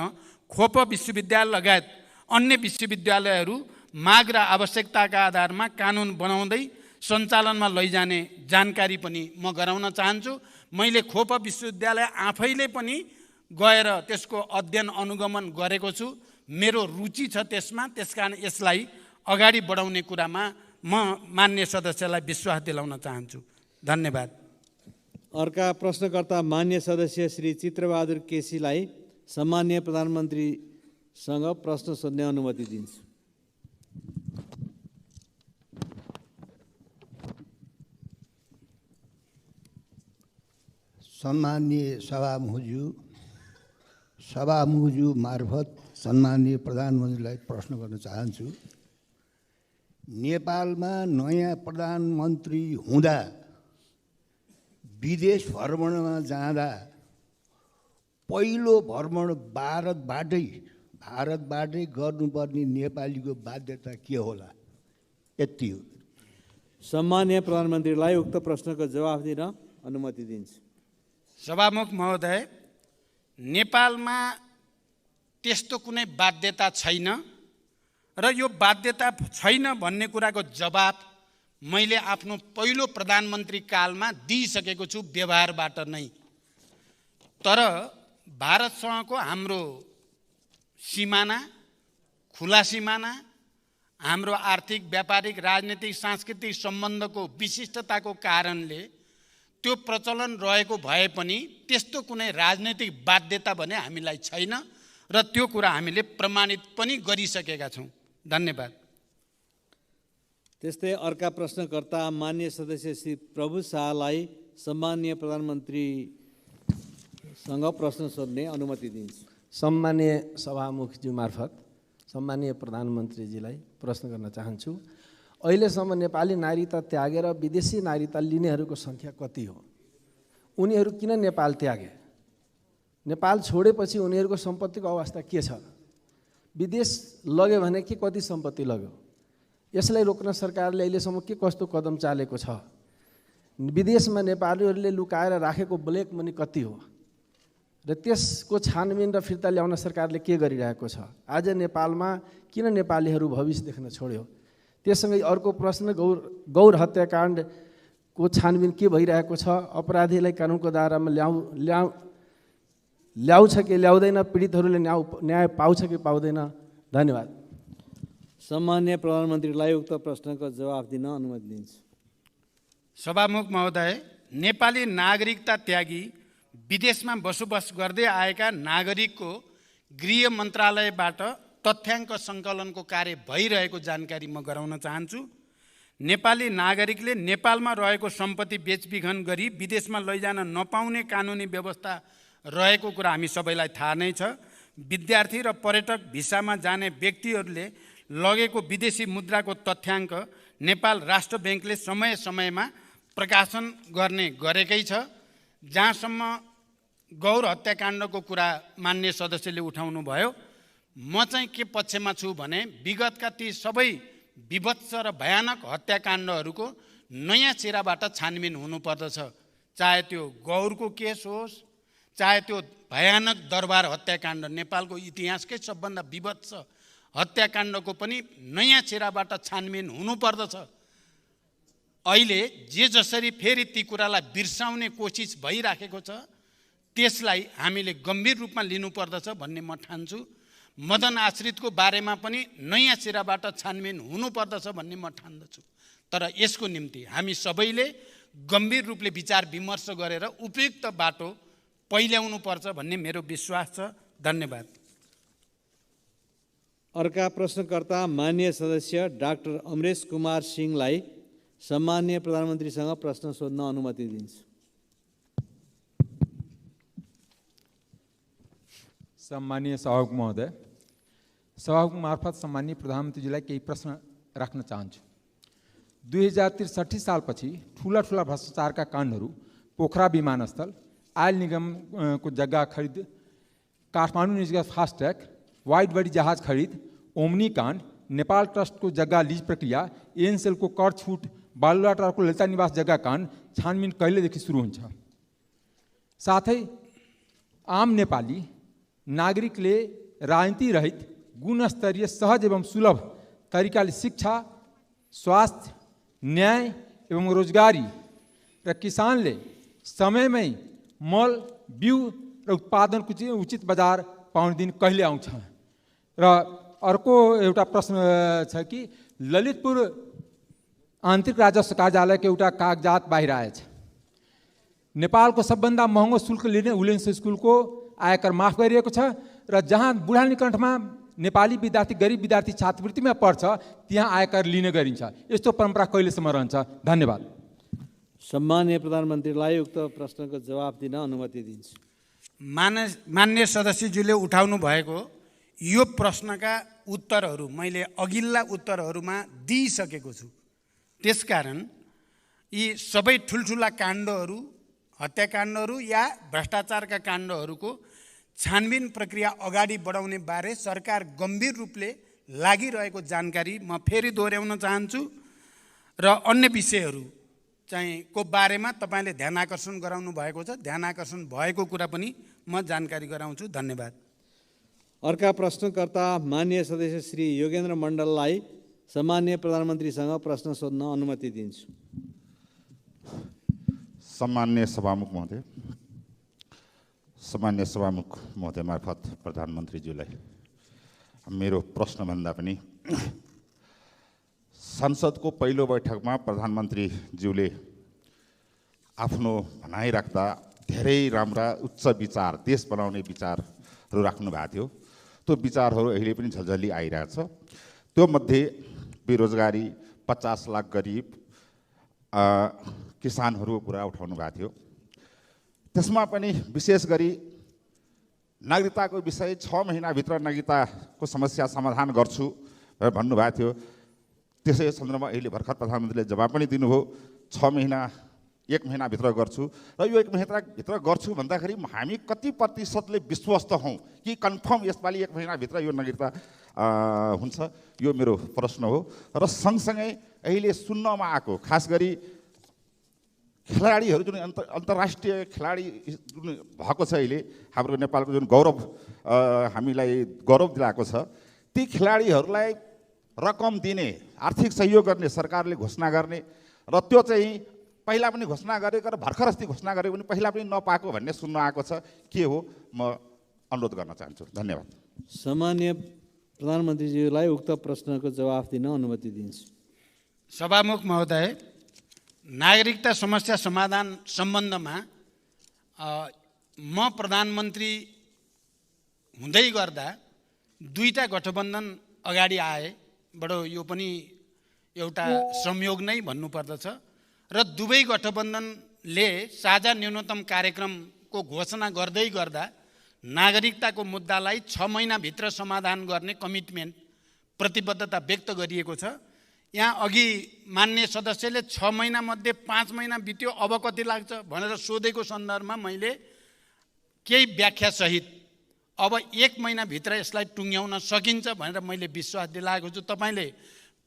खोप विश्वविद्यालय लगायत अन्य विश्वविद्यालयहरू माग र आवश्यकताका आधारमा कानुन बनाउँदै सञ्चालनमा लैजाने जानकारी पनि म गराउन चाहन्छु। मैले खोप विश्वविद्यालय आफैले पनि गएर त्यसको अध्ययन अनुगमन गरेको छु। मेरो रुचि छ त्यसमा, त्यसकारण यसलाई अगाडि बढाउने कुरामा म मान्य सदस्यलाई विश्वास दिलाउन चाहन्छु। धन्यवाद। अर्का प्रश्नकर्ता मान्य सदस्य श्री चित्रबहादुर केसीलाई सम्माननीय प्रधानमन्त्रीसँग प्रश्न सोध्ने अनुमति दिन्छु। सम्माननीय सभामुखज्यू मार्फत सम्माननीय प्रधानमन्त्रीलाई प्रश्न गर्न चाहन्छु। नेपालमा नयाँ प्रधानमन्त्री हुँदा विदेश भ्रमणमा जाँदा पहिलो भ्रमण भारतबाटै गर्नुपर्ने नेपालीको बाध्यता के होला? यति हो। सम्माननीय प्रधानमन्त्रीलाई उक्त प्रश्नको जवाफ दिन अनुमति दिन्छु। सभामुख महोदय, नेपालमा त्यस्तो कुनै बाध्यता छैन र यो बाध्यता छैन भन्ने कुराको जवाब मैले आफ्नो पहिलो प्रधानमन्त्री कालमा दिइसकेको छु व्यवहारबाट नै। तर भारतसँगको हाम्रो सिमाना, खुला सिमाना, हाम्रो आर्थिक, व्यापारिक, राजनीतिक, सांस्कृतिक सम्बन्धको विशिष्टताको कारणले त्यो प्रचलन रहेको भए पनि त्यस्तो कुनै राजनैतिक बाध्यता भने हामीलाई छैन र त्यो कुरा हामीले प्रमाणित पनि गरिसकेका छौँ। धन्यवाद। त्यस्तै अर्का प्रश्नकर्ता मान्य सदस्य श्री प्रभु शाहलाई सम्माननीय प्रधानमन्त्रीसँग प्रश्न सोध्ने अनुमति दिन्छु। सम्माननीय सभामुखज्यू मार्फत सम्माननीय प्रधानमन्त्रीजीलाई प्रश्न गर्न चाहन्छु। अहिलेसम्म नेपाली नागरिकता त्यागेर विदेशी नागरिकता लिनेहरूको सङ्ख्या कति हो? उनीहरू किन नेपाल त्यागे? नेपाल छोडेपछि उनीहरूको सम्पत्तिको अवस्था के छ? विदेश लग्यो भने के कति सम्पत्ति लग्यो? यसलाई रोक्न सरकारले अहिलेसम्म के कस्तो कदम चालेको छ? विदेशमा नेपालीहरूले लुकाएर राखेको ब्ल्याक मनी कति हो र त्यसको छानबिन र फिर्ता ल्याउन सरकारले के गरिरहेको छ? आज नेपालमा किन नेपालीहरू भविष्य देख्न छोड्यो? त्यससँगै अर्को प्रश्न, गौर हत्याकाण्डको छानबिन के भइरहेको छ? अपराधीलाई कानुनको दायरामा ल्याउँछ कि ल्याउँदैन? पीडितहरूले न्याय पाउँछ कि पाउँदैन? धन्यवाद। सम्माननीय प्रधानमन्त्रीलाई उक्त प्रश्नको जवाफ दिन अनुमति दिन्छु। सभामुख महोदय, नेपाली नागरिकता त्यागी विदेशमा बसोबास गर्दै आएका नागरिकको गृह मन्त्रालयबाट तथ्याङ्क सङ्कलनको कार्य भइरहेको जानकारी म गराउन चाहन्छु। नेपाली नागरिकले नेपालमा रहेको सम्पत्ति बेचबिखन गरी विदेशमा लैजान नपाउने कानुनी व्यवस्था रहेको कुरा हामी सबैलाई थाहा नै छ। विद्यार्थी र पर्यटक भिसामा जाने व्यक्तिहरूले लगेको विदेशी मुद्राको तथ्याङ्क नेपाल राष्ट्र ब्याङ्कले समय समयमा प्रकाशन गरेकै छ। जहाँसम्म गौर हत्याकाण्डको कुरा मान्य सदस्यले उठाउनु भयो, म चाहिँ के पक्षमा छु भने विगतका ती सबै विभत्स र भयानक हत्याकाण्डहरूको नयाँ चेहराबाट छानबिन हुनुपर्दछ। चाहे त्यो गौरको केस होस्, चाहे त्यो भयानक दरबार हत्याकाण्ड, नेपालको इतिहासकै सबभन्दा विभत्स हत्याकाण्डको पनि नयाँ चेहराबाट छानबिन हुनुपर्दछ। अहिले जे जसरी फेरि ती कुरालाई बिर्साउने कोसिस भइराखेको छ, त्यसलाई हामीले गम्भीर रूपमा लिनुपर्दछ भन्ने म ठान्छु। मदन आश्रितको बारेमा पनि नयाँ चेहराबाट छानबिन हुनुपर्दछ भन्ने म ठान्दछु। तर यसको निम्ति हामी सबैले गम्भीर रूपले विचार विमर्श गरेर उपयुक्त बाटो पहिल्याउनु पर्छ भन्ने मेरो विश्वास छ। धन्यवाद। अर्का प्रश्नकर्ता माननीय सदस्य डाक्टर अमरेश कुमार सिंहलाई सम्माननीय प्रधानमन्त्रीसँग प्रश्न सोध्न अनुमति दिन्छु। सम्मानीय सभामुख महोदय, सभामुख मार्फत सम्मानीय प्रधानमन्त्रीजीलाई केही प्रश्न राख्न चाहन्छु। 2063 सालपछि ठुला ठुला भ्रष्टाचारका काण्डहरू पोखरा विमानस्थल, आयल निगमको जग्गा खरिद, काठमाडौँ निजगत फास्ट्याग, वाइड बडी जहाज खरिद, ओम्नी काण्ड, नेपाल ट्रस्टको जग्गा लिज प्रक्रिया, एनसेलको कर छुट, बालुवाटारको ललिता निवास जग्गा काण्ड छानबिन कहिलेदेखि सुरु हुन्छ? साथै आम नेपाली नागरिकले राजनीति रहित गुणस्तरीय सहज एवं सुलभ तरिकाले शिक्षा, स्वास्थ्य, न्याय एवं रोजगारी र किसानले समयमै मल, बिउ र उत्पादनको उचित बजार पाउने दिन कहिले आउँछ? र अर्को एउटा प्रश्न छ कि ललितपुर आन्तरिक राजस्व कार्यालयको एउटा कागजात बाहिर आएछ। नेपालको सबभन्दा महँगो शुल्क लिने उलेन्स स्कुलको आयकर माफ गरिएको छ र जहाँ बुढा निकण्ठमा नेपाली विद्यार्थी, गरिब विद्यार्थी छात्रवृत्तिमा पढ्छ त्यहाँ आयकर लिने गरिन्छ। यस्तो परम्परा कहिलेसम्म रहन्छ? धन्यवाद। सम्माननीय प्रधानमन्त्रीलाई उक्त प्रश्नको जवाब दिन अनुमति दिन्छु। मान्य सदस्यज्यूले उठाउनु भएको यो प्रश्नका उत्तरहरू मैले अघिल्ला उत्तरहरूमा दिइसकेको छु। त्यसकारण यी सबै ठुल्ठुला काण्डहरू, हत्याकाण्डहरू या भ्रष्टाचारका काण्डहरूको छानबिन प्रक्रिया अगाडि बढाउने बारे सरकार गम्भीर रूपले लागिरहेको जानकारी म फेरि दोहोऱ्याउन चाहन्छु र अन्य विषयहरू चाहिँ को बारेमा तपाईँले ध्यान आकर्षण गराउनु भएको छ। ध्यान आकर्षण भएको कुरा पनि म जानकारी गराउँछु। धन्यवाद। अर्का प्रश्नकर्ता माननीय सदस्य श्री योगेन्द्र मण्डललाई सम्माननीय प्रधानमन्त्रीसँग प्रश्न सोध्न अनुमति दिन्छु। सम्माननीय सभामुख महोदय, सम्माननीय सभामुख महोदय मार्फत प्रधानमन्त्रीज्यूलाई मेरो प्रश्नभन्दा पनि संसदको पहिलो बैठकमा प्रधानमन्त्रीज्यूले आफ्नो भनाइ राख्दा धेरै राम्रा उच्च विचार, देश बनाउने विचारहरू राख्नु भएको थियो। त्यो विचारहरू अहिले पनि झल्झली आइरहेछ। त्यो मध्ये बेरोजगारी, 50 लाख गरिब किसानहरूको कुरा उठाउनु भएको थियो। त्यसमा पनि विशेष गरी नागरिकताको विषय 6 महिनाभित्र नागरिकताको समस्या समाधान गर्छु भनेर भन्नुभएको थियो। त्यसै सन्दर्भमा अहिले भर्खर प्रधानमन्त्रीले जवाब पनि दिनुभयो, 6 महिना 1 महिनाभित्र गर्छु। र यो 1 महिनाभित्र गर्छु भन्दाखेरि हामी कति प्रतिशतले विश्वस्त हौँ कि कन्फर्म यसपालि 1 महिनाभित्र यो नागरिकता हुन्छ? यो मेरो प्रश्न हो। र सँगसँगै अहिले सुन्नमा आएको खास गरी खेलाडीहरू जुन अन्तर्राष्ट्रिय खेलाडी जुन भएको छ अहिले हाम्रो नेपालको जुन गौरव हामीलाई गौरव दिलाएको छ, ती खेलाडीहरूलाई रकम दिने, आर्थिक सहयोग गर्ने सरकारले घोषणा गर्ने र त्यो चाहिँ पहिला पनि घोषणा गरेको र भर्खर अस्ति घोषणा गरेको पनि पहिला पनि नपाएको भन्ने सुन्न आएको छ। के हो? म अनुरोध गर्न चाहन्छु। धन्यवाद। सम्माननीय प्रधानमन्त्रीज्यूलाई उक्त प्रश्नको जवाफ दिन अनुमति दिन्छु। सभामुख महोदय, नागरिकता समस्या समाधान सम्बन्धमा म प्रधानमन्त्री हुँदै गर्दा दुईटा गठबन्धन अगाडि आए। बडो यो पनि एउटा संयोग नै भन्नुपर्दछ। र दुवै गठबन्धनले साझा न्यूनतम कार्यक्रमको घोषणा गर्दै गर्दा नागरिकताको मुद्दालाई 6 महिनाभित्र समाधान गर्ने कमिटमेन्ट, प्रतिबद्धता व्यक्त गरिएको छ। यहाँ अघि मान्य सदस्यले 6 महिनामध्ये 5 महिना बित्यो, अब कति लाग्छ भनेर सोधेको सन्दर्भमा मैले केही व्याख्यासहित अब 1 महिनाभित्र यसलाई टुङ्ग्याउन सकिन्छ भनेर मैले विश्वास दिलाएको छु। तपाईँले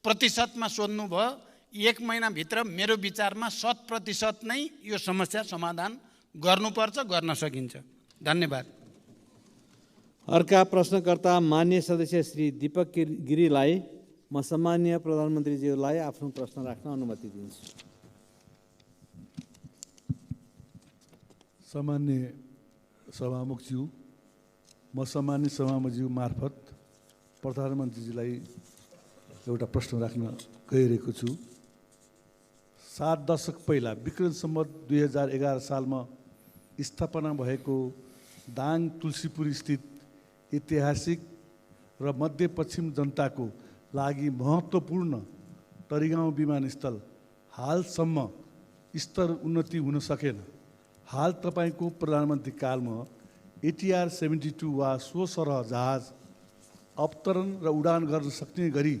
प्रतिशतमा सोध्नुभयो, 1 महिनाभित्र मेरो विचारमा 100% नै यो समस्या समाधान गर्नुपर्छ, गर्न सकिन्छ। धन्यवाद। अर्का प्रश्नकर्ता मान्य सदस्य श्री दीपक गिरीलाई म सम्माननीय प्रधानमन्त्रीज्यूलाई आफ्नो प्रश्न राख्न अनुमति दिन्छु। सम्माननीय सभामुखज्यू, म सम्माननीय सभामुखज्यू मार्फत प्रधानमन्त्रीजीलाई एउटा प्रश्न राख्न गइरहेको छु। 7 दशक पहिला विक्रम सम्वत 2011 सालमा स्थापना भएको दाङ तुलसीपुर स्थित ऐतिहासिक र मध्यपश्चिम जनताको लागि महत्त्वपूर्ण तरिगाउँ विमानस्थल हालसम्म स्तर उन्नति हुन सकेन। हाल तपाईँको प्रधानमन्त्री कालमा ATR 72 वा सो सरह जहाज अवतरण र उडान गर्न सक्ने गरी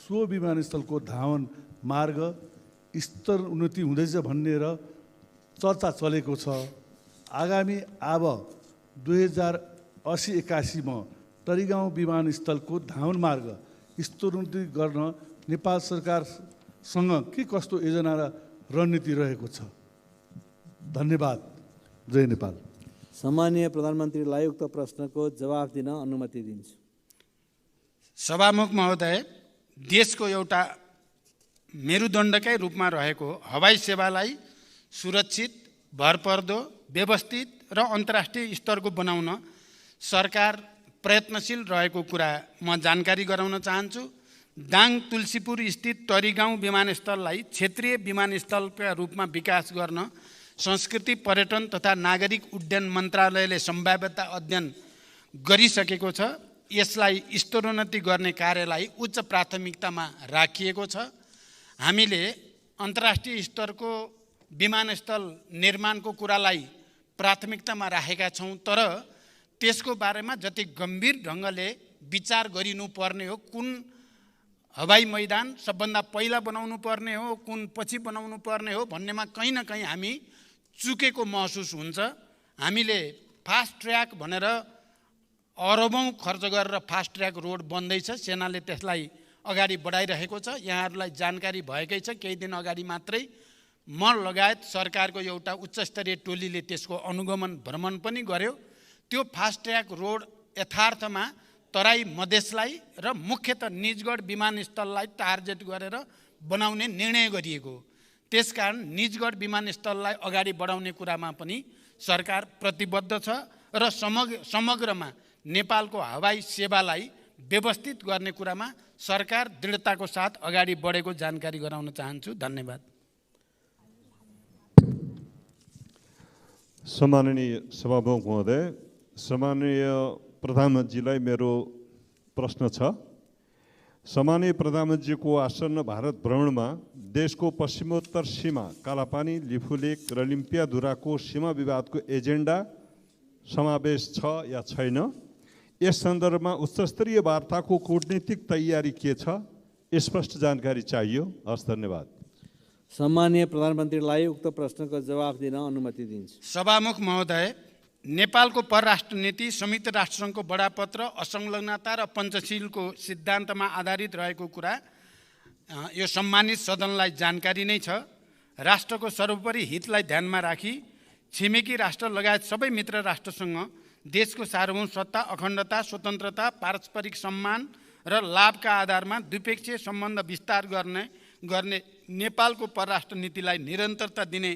सो विमानस्थलको धावन मार्ग स्तर उन्नति हुँदैछ भन्ने र चर्चा चलेको छ। आगामी अब 2080-81 मा तरिगाउँ विमानस्थलको धावन मार्ग स्तरोन्नति गर्न नेपाल सरकारसँग के कस्तो योजना र रणनीति रहेको छ? धन्यवाद। जय नेपाल। सम्माननीय प्रधानमन्त्रीलाई उक्त प्रश्नको जवाफ दिन अनुमति दिन्छु। सभामुख महोदय, देशको एउटा मेरुदण्डकै रूपमा रहेको हवाई सेवालाई सुरक्षित, भरपर्दो, व्यवस्थित र अन्तर्राष्ट्रिय स्तरको बनाउन सरकार प्रयत्नशील रहेको कुरा म जानकारी गराउन चाहन्छु। दाङ तुलसीपुर स्थित तरिगाउँ विमानस्थललाई क्षेत्रीय विमानस्थलका रूपमा विकास गर्न संस्कृति, पर्यटन तथा नागरिक उड्डयन मन्त्रालयले सम्भाव्यता अध्ययन गरिसकेको छ। यसलाई स्तरोन्नति गर्ने कार्यलाई उच्च प्राथमिकतामा राखिएको छ। हामीले अन्तर्राष्ट्रिय स्तरको विमानस्थल निर्माणको कुरालाई प्राथमिकतामा राखेका छौँ, तर त्यसको बारेमा जति गम्भीर ढङ्गले विचार गरिनुपर्ने हो, कुन हवाई मैदान सबभन्दा पहिला बनाउनु पर्ने हो, कुन पछि बनाउनु पर्ने हो भन्नेमा कहीँ न कहीँ हामी चुकेको महसुस हुन्छ। हामीले फास्ट ट्र्याक भनेर अरबौँ खर्च गरेर फास्ट ट्र्याक रोड बन्दैछ, सेनाले त्यसलाई अगाडि बढाइरहेको छ। यहाँहरूलाई जानकारी भएकै छ, केही दिन अगाडि मात्रै म लगायत सरकारको एउटा उच्चस्तरीय टोलीले त्यसको अनुगमन भ्रमण पनि गर्यो। त्यो फास्ट ट्र्याक रोड यथार्थमा तराई मधेसलाई र मुख्यतः निजगढ विमानस्थललाई टार्गेट गरेर बनाउने निर्णय गरिएको। त्यसकारण निजगढ विमानस्थललाई अगाडि बढाउने कुरामा पनि सरकार प्रतिबद्ध छ र समग्रमा नेपालको हवाई सेवालाई व्यवस्थित गर्ने कुरामा सरकार दृढताको साथ अगाडि बढेको जानकारी गराउन चाहन्छु। धन्यवाद। सम्माननीय सभामुख महोदय, सम्माननीय प्रधानमन्त्रीलाई मेरो प्रश्न छ। सम्माननीय प्रधानमन्त्रीको आसन्न भारत भ्रमणमा देशको पश्चिमोत्तर सीमा कालापानी, लिफुलेक र लिम्पियाधुराको सीमा विवादको एजेन्डा समावेश छ या छैन? यस सन्दर्भमा उच्चस्तरीय वार्ताको कूटनीतिक तयारी के छ? स्पष्ट जानकारी चाहियो। हस्, धन्यवाद। सम्माननीय प्रधानमन्त्रीलाई उक्त प्रश्नको जवाफ दिन अनुमति दिन्छु। सभामुख महोदय, नेपालको परराष्ट्र नीति संयुक्त राष्ट्रसङ्घको बडापत्र, असंलग्नता र पञ्चशीलको सिद्धान्तमा आधारित रहेको कुरा यो सम्मानित सदनलाई जानकारी नै छ। राष्ट्रको सर्वोपरि हितलाई ध्यानमा राखी छिमेकी राष्ट्र लगायत सबै मित्र राष्ट्रसँग देशको सार्वभौम सत्ता, अखण्डता, स्वतन्त्रता, पारस्परिक सम्मान र लाभका आधारमा द्विपक्षीय सम्बन्ध विस्तार गर्ने नेपालको परराष्ट्र नीतिलाई निरन्तरता दिने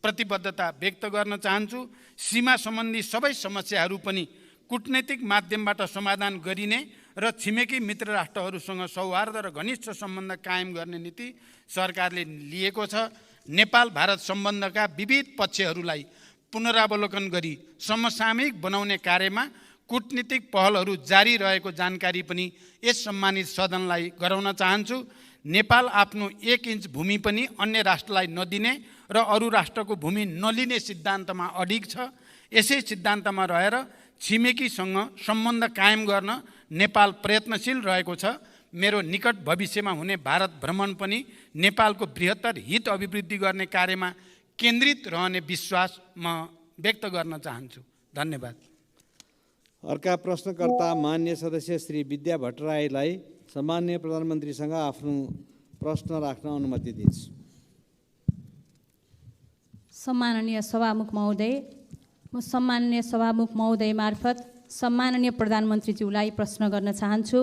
प्रतिबद्धता व्यक्त गर्न चाहन्छु। सीमा सम्बन्धी सबै समस्याहरू पनि कूटनैतिक माध्यमबाट समाधान गरिने र छिमेकी मित्र राष्ट्रहरूसँग सौहार्द र घनिष्ठ सम्बन्ध कायम गर्ने नीति सरकारले लिएको छ। नेपाल भारत सम्बन्धका विविध पक्षहरूलाई पुनरावलोकन गरी समसामयिक बनाउने कार्यमा कूटनीतिक पहलहरू जारी रहेको जानकारी पनि यस सम्मानित सदनलाई गराउन चाहन्छु। नेपाल आफ्नो 1 इन्च भूमि पनि अन्य राष्ट्रलाई नदिने र अरू राष्ट्रको भूमि नलिने सिद्धान्तमा अडिग छ। यसै सिद्धान्तमा रहेर छिमेकीसँग सम्बन्ध कायम गर्न नेपाल प्रयत्नशील रहेको छ। मेरो निकट भविष्यमा हुने भारत भ्रमण पनि नेपालको बृहत्तर हित अभिवृद्धि गर्ने कार्यमा केन्द्रित रहने विश्वास म व्यक्त गर्न चाहन्छु। धन्यवाद। अर्का प्रश्नकर्ता मान्य सदस्य श्री विद्या भट्टराईलाई सम्माननीय प्रधानमन्त्रीसँग आफ्नो प्रश्न राख्न अनुमति दिन्छु। सम्माननीय सभामुख महोदय, म सम्माननीय सभामुख महोदय मार्फत सम्माननीय प्रधानमन्त्रीज्यूलाई प्रश्न गर्न चाहन्छु।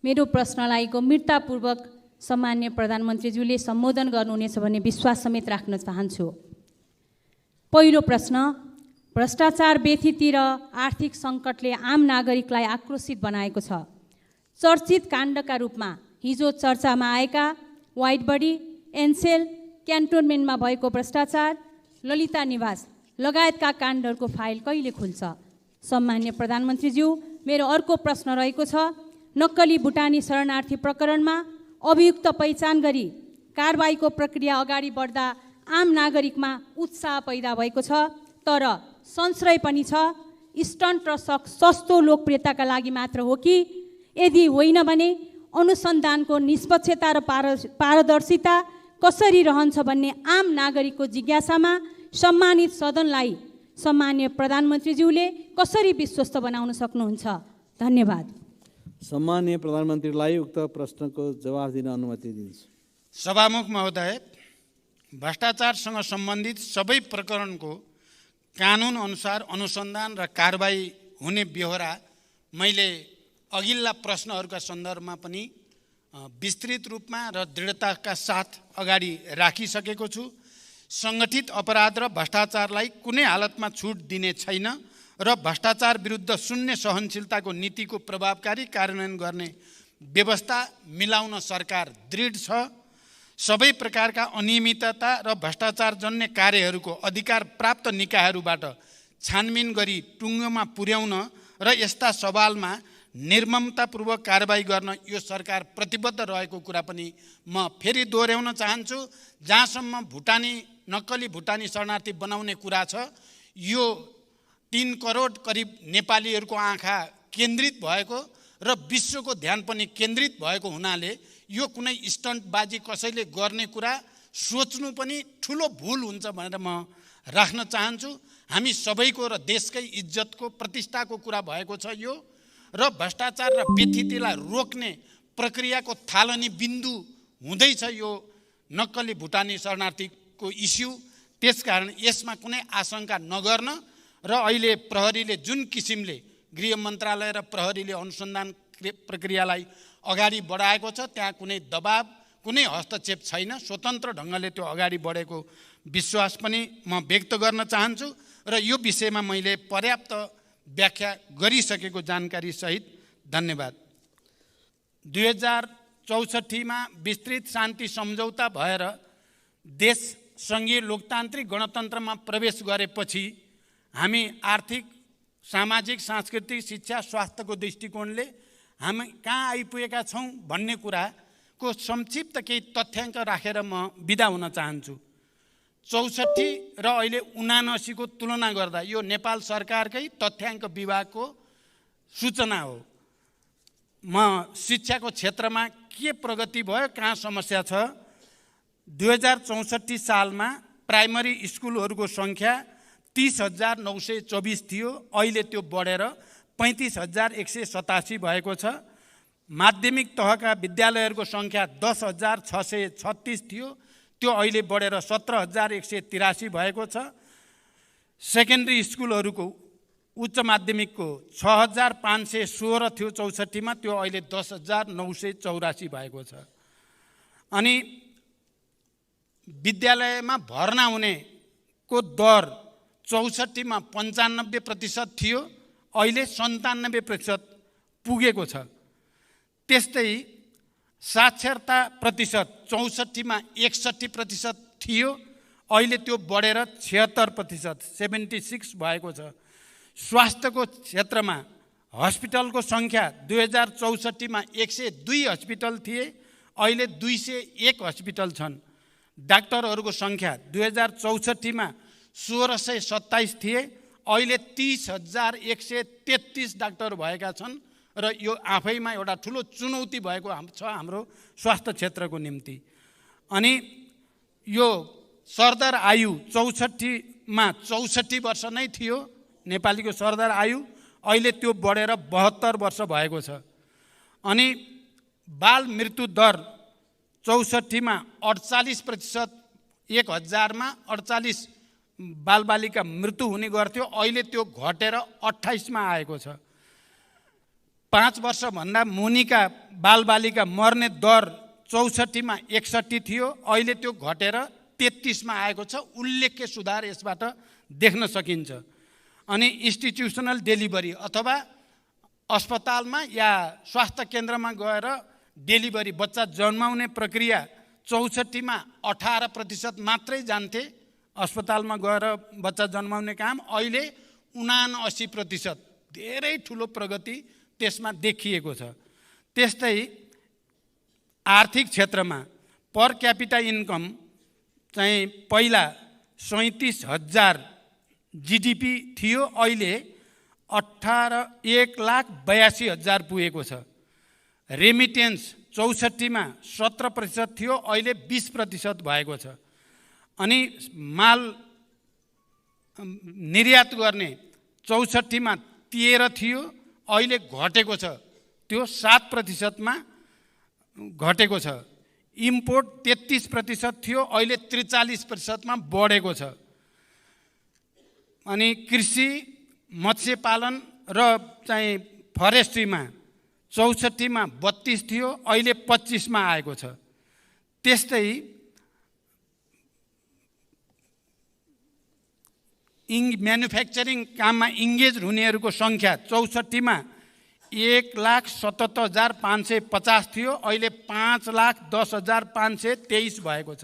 मेरो प्रश्नलाई गम्भीरतापूर्वक सम्माननीय प्रधानमन्त्रीज्यूले सम्बोधन गर्नुहुनेछ भन्ने विश्वास समेत राख्न चाहन्छु। पहिलो प्रश्न, भ्रष्टाचार व्यथिति र आर्थिक सङ्कटले आम नागरिकलाई आक्रोशित बनाएको छ। चर्चित काण्डका रूपमा हिजो चर्चामा आएका वाइड बडी, एनसेल, क्यान्टोनमेन्टमा भएको भ्रष्टाचार, ललिता निवास लगायतका काण्डहरूको फाइल कहिले खुल्छ? सम्मान्य प्रधानमन्त्रीज्यू, मेरो अर्को प्रश्न रहेको छ, नक्कली भुटानी शरणार्थी प्रकरणमा अभियुक्त पहिचान गरी कारबाहीको प्रक्रिया अगाडि बढ्दा आम नागरिकमा उत्साह पैदा भएको छ, तर संशय पनि छ स्टन्ट र सस्तो लोकप्रियताका लागि मात्र हो कि? यदि होइन भने अनुसन्धानको निष्पक्षता र पारदर्शिता कसरी रहन्छ भन्ने आम नागरिकको जिज्ञासामा सम्मानित सदनलाई सम्मान्य प्रधानमन्त्रीज्यूले कसरी विश्वस्त बनाउन सक्नुहुन्छ? धन्यवाद। सम्मान्य प्रधानमन्त्रीलाई उक्त प्रश्नको जवाफ दिन अनुमति दिन्छु। सभामुख महोदय, भ्रष्टाचारसँग सम्बन्धित सबै प्रकरणको कानुन अनुसार अनुसन्धान र कारबाही हुने बेहोरा मैले अघिल्ला प्रश्नहरूका सन्दर्भमा पनि विस्तृत रूपमा र दृढताका साथ अगाडि राखिसकेको छु। सङ्गठित अपराध र भ्रष्टाचारलाई कुनै हालतमा छुट दिने छैन र भ्रष्टाचार विरुद्ध शून्य सहनशीलताको नीतिको प्रभावकारी कार्यान्वयन गर्ने व्यवस्था मिलाउन सरकार दृढ छ। सबै प्रकारका अनियमितता र भ्रष्टाचारजन्य कार्यहरूको अधिकार प्राप्त निकायहरूबाट छानबिन गरी टुङ्गोमा पुर्याउन र यस्ता सवालमा निर्ममतापूर्वक कारबाही गर्न यो सरकार प्रतिबद्ध रहेको कुरा पनि म फेरि दोहोऱ्याउन चाहन्छु। जहाँसम्म नक्कली भुटानी शरणार्थी बनाउने कुरा छ, यो 3 करोड करिब नेपालीहरूको आँखा केन्द्रित भएको र विश्वको ध्यान पनि केन्द्रित भएको हुनाले यो कुनै स्टन्टबाजी कसैले गर्ने कुरा सोच्नु पनि ठुलो भुल हुन्छ भनेर म राख्न चाहन्छु। हामी सबैको र देशकै इज्जतको प्रतिष्ठाको कुरा भएको छ यो, र भ्रष्टाचार र व्यथितिलाई रोक्ने प्रक्रियाको थालनी बिन्दु हुँदैछ यो नक्कली भुटानी शरणार्थीको इस्यु। त्यसकारण यसमा कुनै आशंका नगर्न र अहिले प्रहरीले जुन किसिमले गृह मन्त्रालय र प्रहरीले अनुसन्धान प्रक्रियालाई अगाडि बढाएको छ, त्यहाँ कुनै दबाब, कुनै हस्तक्षेप छैन। स्वतन्त्र ढङ्गले त्यो अगाडि बढेको विश्वास पनि म व्यक्त गर्न चाहन्छु र यो विषयमा मैले पर्याप्त व्याख्या गरिसकेको जानकारी सहित धन्यवाद। 2064 विस्तृत शान्ति सम्झौता भएर देश सङ्घीय लोकतान्त्रिक गणतन्त्रमा प्रवेश गरेपछि हामी आर्थिक, सामाजिक, सांस्कृतिक, शिक्षा, स्वास्थ्यको दृष्टिकोणले हामी कहाँ आइपुगेका छौँ भन्ने कुराको संक्षिप्त केही तथ्याङ्क राखेर म बिदा हुन चाहन्छु। 64 र अहिले 79 को तुलना गर्दा यो नेपाल सरकारकै तथ्याङ्क विभागको सूचना हो। म शिक्षाको क्षेत्रमा के प्रगति भयो, कहाँ समस्या छ? 2064 सालमा प्राइमरी स्कुलहरूको सङ्ख्या 30,924 थियो, अहिले त्यो बढेर 35,187 भएको छ। माध्यमिक तहका विद्यालयहरूको सङ्ख्या 10,636 थियो, त्यो अहिले बढेर 17,183 भएको छ। सेकेन्ड्री स्कुलहरूको उच्च माध्यमिकको 6,516 थियो 64 त्यो अहिले 10,984 भएको छ। अनि विद्यालयमा भर्ना हुनेको दर 64 मा 95% थियो, अहिले 97% पुगेको छ। त्यस्तै साक्षरता प्रतिशत 64 मा 61% थियो, अहिले त्यो बढेर 76% 76 भएको छ। स्वास्थ्यको क्षेत्रमा हस्पिटलको सङ्ख्या 2064 मा 102 हस्पिटल थिए, अहिले 201 हस्पिटल छन्। डाक्टरहरूको सङ्ख्या 2064 मा 1627 थिए, अहिले 30,133 डाक्टर भएका छन् र यो आफैमा एउटा ठुलो चुनौती भएको छ हाम्रो स्वास्थ्य क्षेत्रको निम्ति। अनि यो सरदर आयु 64 मा 64 वर्ष नै थियो नेपालीको सरदर आयु, अहिले त्यो बढेर 72 वर्ष भएको छ। अनि बाल मृत्यु दर 64 मा 48%, 1000 मा 48 बालबालिका मृत्यु हुने गर्थ्यो, अहिले त्यो घटेर 28 मा आएको छ। 5 वर्षभन्दा मुनिका बालबालिका मर्ने दर 64 मा 61 थियो, अहिले त्यो घटेर 33 मा आएको छ। उल्लेख्य सुधार यसबाट देख्न सकिन्छ। अनि इन्स्टिट्युसनल डेलिभरी अथवा अस्पतालमा या स्वास्थ्य केन्द्रमा गएर डेलिभरी बच्चा जन्माउने प्रक्रिया 64मा 18% मात्रै जान्थे अस्पतालमा गएर बच्चा जन्माउने काम, अहिले 79%, धेरै ठुलो प्रगति त्यसमा देखिएको छ। त्यस्तै आर्थिक क्षेत्रमा पर क्यापिटा इन्कम चाहिँ पहिला 37,000 GDP थियो, अहिले 1,82,000 पुगेको छ। रेमिटेन्स 64मा 17% थियो, अहिले 20% भएको छ। अनि माल निर्यात गर्ने 64मा 13 थियो, अहिले घटेको छ, त्यो 7%मा घटेको छ। इम्पोर्ट 33% थियो, अहिले 43%मा बढेको छ। अनि कृषि मत्स्य पालन र चाहिँ फरेस्ट्रीमा 64मा 32 थियो, अहिले 25मा आएको छ। त्यस्तै म्यानुफ्याक्चरिङ काममा इङ्गेज हुनेहरूको सङ्ख्या 64मा 1,77,550 थियो, अहिले 5,10,523 भएको छ।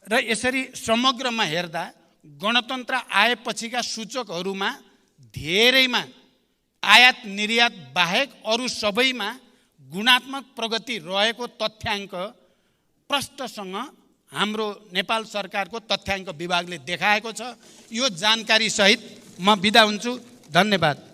र यसरी समग्रमा हेर्दा गणतन्त्र आएपछिका सूचकहरूमा धेरैमा आयात निर्यात बाहेक अरू सबैमा गुणात्मक प्रगति रहेको तथ्याङ्क प्रष्टसँग हाम्रो नेपाल सरकारको तथ्याङ्क विभागले देखाएको छ। यो जानकारी सहित म बिदा हुन्छु। धन्यवाद।